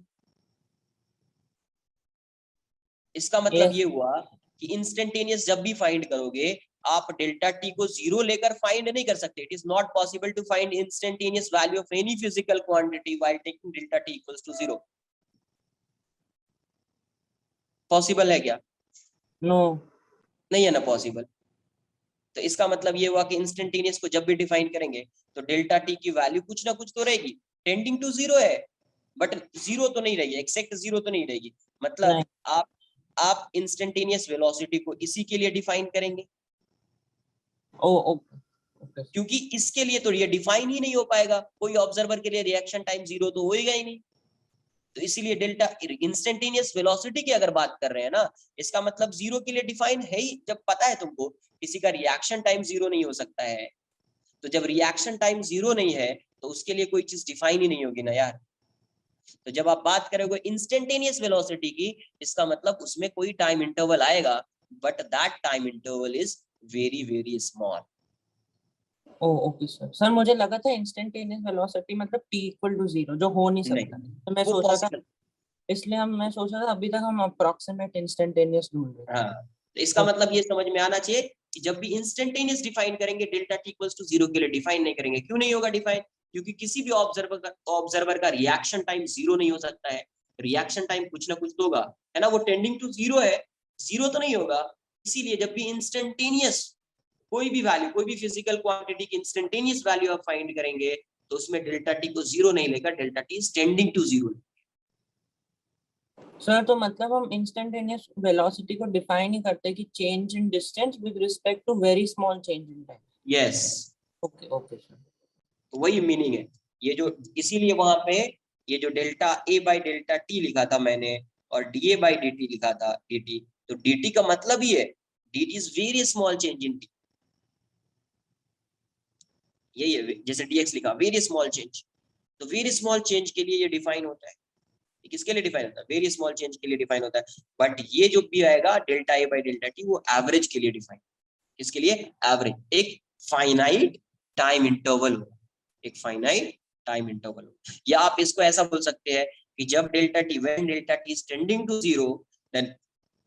इसका मतलब यस। ये हुआ कि इंस्टेंटेनियस जब भी फाइंड करोगे, आप डेल्टा टी को जीरो लेकर फाइंड नहीं कर सकते। It is not possible to find instantaneous value of any physical quantity while taking delta T equals to zero. Possible है क्या? नो। नहीं है ना पॉसिबल। तो इसका मतलब ये हुआ कि इंस्टेंटेनियस को जब भी डिफाइन करेंगे तो डेल्टा टी की वैल्यू कुछ ना कुछ तो रहेगी, टेंडिंग टू जीरो है, बट जीरो तो नहीं रहेगी, एक्सैक्ट जीरो तो नहीं रहेगी। नहीं। मतलब आप इंस्टेंटेनियस वेलोसिटी को इसी के लिए डिफाइन करेंगे, ओ ओके ओके। क्योंकि इसके लिए तो ये डिफाइन ही नहीं हो पाएगा, कोई ऑब्जर्वर के लिए रिएक्शन टाइम जीरो तो होएगा ही नहीं। तो इसीलिए डेल्टा इंस्टेंटेनियस वेलोसिटी की अगर बात कर रहे हैं ना, इसका मतलब जीरो के लिए डिफाइन है ही। जब पता है तुमको किसी का रिएक्शन टाइम जीरो नहीं हो सकता है, तो जब रिएक्शन टाइम जीरो नहीं है तो उसके लिए कोई चीज डिफाइन ही नहीं होगी ना यार। तो जब आप बात करोगे इंस्टेंटेनियस वेलोसिटी की, इसका मतलब उसमें कोई टाइम इंटरवल आएगा, but that time interval is very very small. Oh okay sir. Sir मुझे लगा था इंस्टेंटेनियस वेलोसिटी मतलब टी इक्वल टू जीरो, जो हो नहीं नहीं, सकता, तो मैं वो सोचा था, पॉसिबल। इसलिए मैं सोचा था अभी तक हम अप्रोक्सीमेट इंस्टेंटेनियस ढूंढ रहे थे। हाँ, तो इसका ओके। मतलब ये समझ में आना चाहिए कि जब भी इंस्टेंटेनियस डिफाइन करेंगे delta T equals to zero के लिए डिफाइन नहीं करेंगे। क्यों नहीं होगा डिफाइन? क्योंकि किसी भी ऑब्जर्वर का रिएक्शन टाइम जीरो नहीं हो सकता है, रिएक्शन टाइम कुछ ना कुछ तो होगा, है ना, वो टेंडिंग टू जीरो है, जीरो तो नहीं होगा। इसीलिए जब भी इंस्टेंटेनियस कोई भी वैल्यू, कोई भी फिजिकल क्वांटिटी की इंस्टेंटेनियस वैल्यू आप फाइंड करेंगे तो उसमें डेल्टा टी को जीरो नहीं लेकर delta T is tending to zero. Sir तो मतलब हम इंस्टेंटेनियस वेलोसिटी को डिफाइन ही करते हैं कि change in distance with respect to very small change in time. Yes, okay okay sir. तो वही मीनिंग है ये जो, इसीलिए वहां पे ये जो delta A by delta T लिखा था मैंने और D A by d T लिखा था डी टी, तो डी टी का मतलब ही है D T is very small change in T. यही है, जैसे डीएक्स लिखा वेरी स्मॉल चेंज, तो वेरी स्मॉल चेंज के लिए ये डिफाइन होता है। किसके लिए डिफाइन होता है? वेरी स्मॉल चेंज के लिए डिफाइन होता है। बट ये जो भी आएगा delta A by delta T, वो एवरेज के लिए डिफाइन, किसके लिए? एवरेज, एक फाइनाइट टाइम इंटरवल हो, एक फाइनाइट टाइम इंटरवल हो। या आप इसको ऐसा बोल सकते हैं कि जब delta T, when delta T is tending to zero, then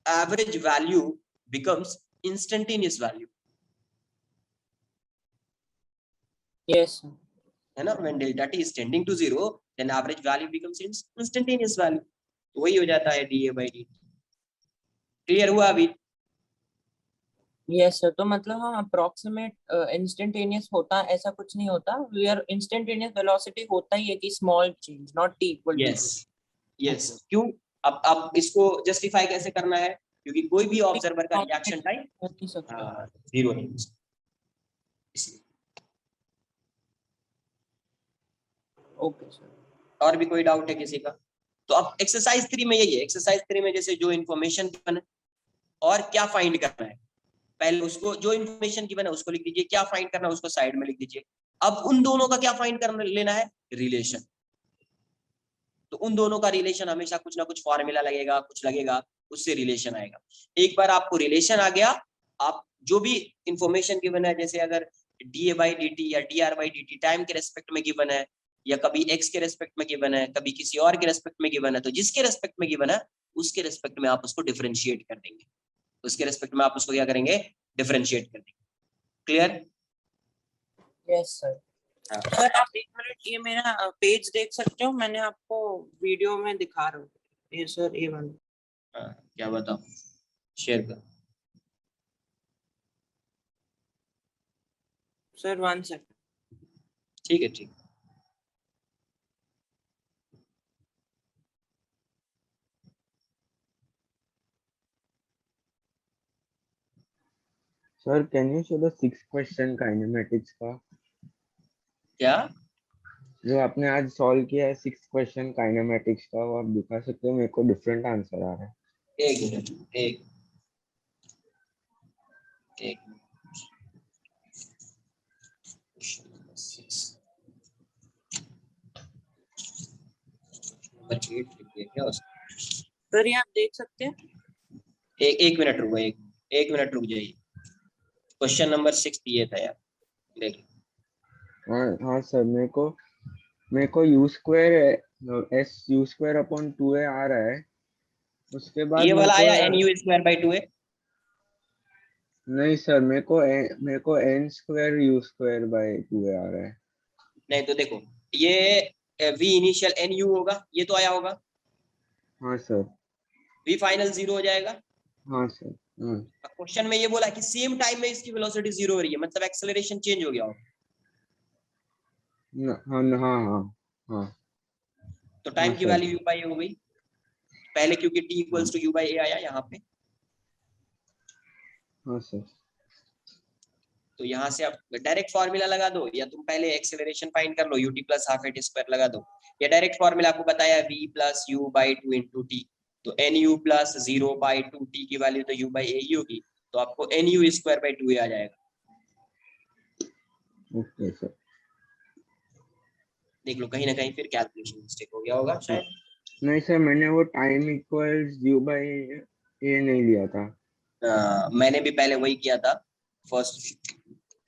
average value becomes instantaneous value, yes sir. है ना। When delta T is tending to zero, then average value becomes instantaneous value, तो वही हो जाता है D A by D. Clear हुआ अभी? Yes sir, तो मतलब हम अप्रोक्सीमेट इंस्टेंटेनियस होता ऐसा कुछ नहीं होता, वी आर इंस्टेंटेनियस वेलोसिटी होता ही है कि small change not T equal to yes zero. Yes, okay. क्यों? अब इसको जस्टिफाई कैसे करना है? क्योंकि कोई भी ऑब्जर्वर का रिएक्शन टाइम हो नहीं सकता। जीरो नहीं, इसलिए। Okay sir. और भी कोई डाउट है किसी का? तो अब एक्सरसाइज 3 में यही है, एक्सरसाइज 3 में जैसे जो इन्फॉर्मेशन गिवन है और क्या फाइंड करना है, पहले उसको जो इन्फॉर्मेशन गिवन है उसको लिख दीजिए, क्या फाइंड करना है उसको साइड में लिख दीजिए। अब उन दोनों का क्या फाइंड करना लेना है, रिलेशन। तो उन दोनों का रिलेशन हमेशा कुछ ना कुछ फॉर्मूला लगेगा, कुछ लगेगा, उससे रिलेशन आएगा। एक बार आपको रिलेशन आ गया, आप जो भी इंफॉर्मेशन गिवन है, जैसे अगर da/dt या dr/dt टाइम के रेस्पेक्ट में गिवन है, या कभी x के रेस्पेक्ट में गिवन है, कभी किसी और के रेस्पेक्ट में गिवन है, तो जिसके रेस्पेक्ट में गिवन है उसके रेस्पेक्ट में आप उसको डिफरेंशिएट कर देंगे, उसके रेस्पेक्ट में आप उसको क्या करेंगे, डिफरेंशिएट कर देंगे। क्लियर? Yes sir. हाँ सर आप एक मिनट ये मेरा पेज देख सकते हो, मैंने आपको वीडियो में दिखा रहा हूँ ये सर, ये वाला। हाँ, क्या बताओ, शेयर कर। Sir 1 second. ठीक है, ठीक। Sir, can you show the 6th question kinematics का? क्या? जो आपने आज सॉल्व किया है 6th क्वेश्चन काइनेमेटिक्स का, वो आप दिखा सकते हो? मेरे को डिफरेंट आंसर आ रहा है। एक मिनट, एक क्या उसका? सर ये आप देख सकते हैं। एक मिनट रुको, एक मिनट रुक जाइए। क्वेश्चन नंबर 6 ये था यार, देख। हाँ सर, मेरे को u²/2a आ रहा है। उसके बाद ये मेरे वाला को आया nu²/2a। नहीं सर, मेरे को n²u²/2a आ रहा है। नहीं तो देखो, ये v इनिशियल nu होगा, ये तो आया होगा। हाँ सर। v फाइनल 0 हो जाएगा। हाँ सर। हाँ क्वेश्चन में ये बोला कि सेम टाइम में इसकी वेलोसिटी 0 हो रही है, मतलब एक्सेलरेशन चेंज हो गया होगा। हाँ हाँ हाँ हाँ। तो हाँ टाइम की सर। वैल्यू u/a हो गई पहले, क्योंकि t इक्वल्स टू u/a आया यहाँ पे। हाँ सर। तो यहाँ से आप डायरेक्ट फॉर्मूला लगा दो, या तुम पहले एक्सेलरेशन फाइंड कर लो, ut plus half at square लगा दो, या डायरेक्ट फॉर्मूला आपको बताया v plus u/2 into T. तो nu प्लस 0/2t की वैल्यू तो u/a ही होगी, तो आपको nu²/2a आ जाएगा। Okay sir. देख लो, कहीं ना कहीं फिर कैलकुलेशन मिस्टेक हो गया होगा शायद। नहीं सर, मैंने वो टाइम इक्वल्स u/a नहीं लिया था। मैंने भी पहले वही किया था फर्स्ट,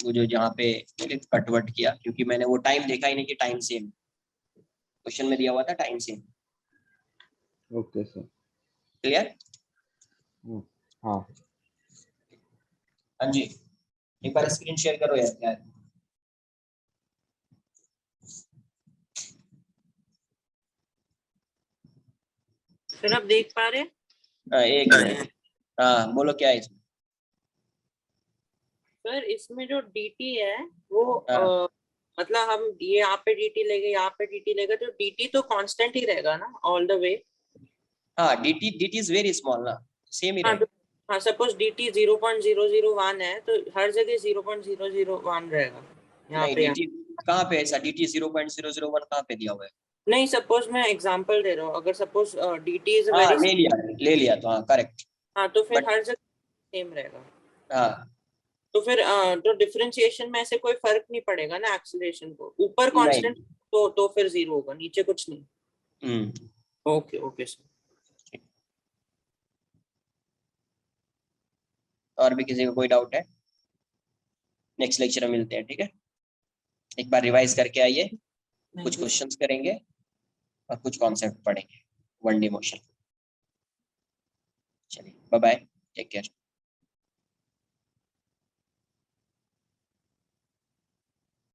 वो जो जहाँ पे कटवट किया, क्योंकि मैंने वो टाइम देखा ही नहीं कि टाइम सेम, क्वेश्चन में दिया हुआ था time same. Okay sir. Clear? हाँ हाँ जी, एक बार स्क्रीन शेयर करो यार। सर आप देख पा रहे हैं? एक मिनट। हाँ बोलो, क्या है इसमें? सर इसमें जो dt है वो हाँ। मतलब हम ये यहाँ पे dt लेंगे, यहाँ पे dt लेगा, तो dt तो कांस्टेंट ही रहेगा ना ऑल द वे? हाँ, dt इज वेरी स्मॉल ना, सेम ही हाँ रहेगा। हाँ, सपोज dt 0.001 है तो हर जगह 0.001 रहेगा यहाँ नहीं, पे। dt कहाँ पे ऐसा, dt 0.001 कहाँ पे दिया हुआ है? नहीं, सपोज मैं एग्जांपल दे रहा हूँ, अगर सपोज dt इज हाँ वेरी, ले लिया तो हाँ करेक्ट। हाँ तो फिर बट हर जगह सेम रहेगा। हाँ तो फिर तो डिफरेंशिएशन में ऐसे कोई फर्क नहीं पड़ेगा ना एक्सीलरेशन को, ऊपर नहीं। कांस्टेंट तो फिर 0 होगा, नीचे कुछ नहीं। Okay okay sir. और भी किसी को कोई डाउट है? नेक्स्ट लेक्चर में मिलते हैं, ठीक है? एक बार रिवाइज करके आइए, कुछ क्वेश्चंस करेंगे और कुछ कॉन्सेप्ट पढ़ेंगे 1D मोशन। चलिए, बाय बाय, टेक केयर।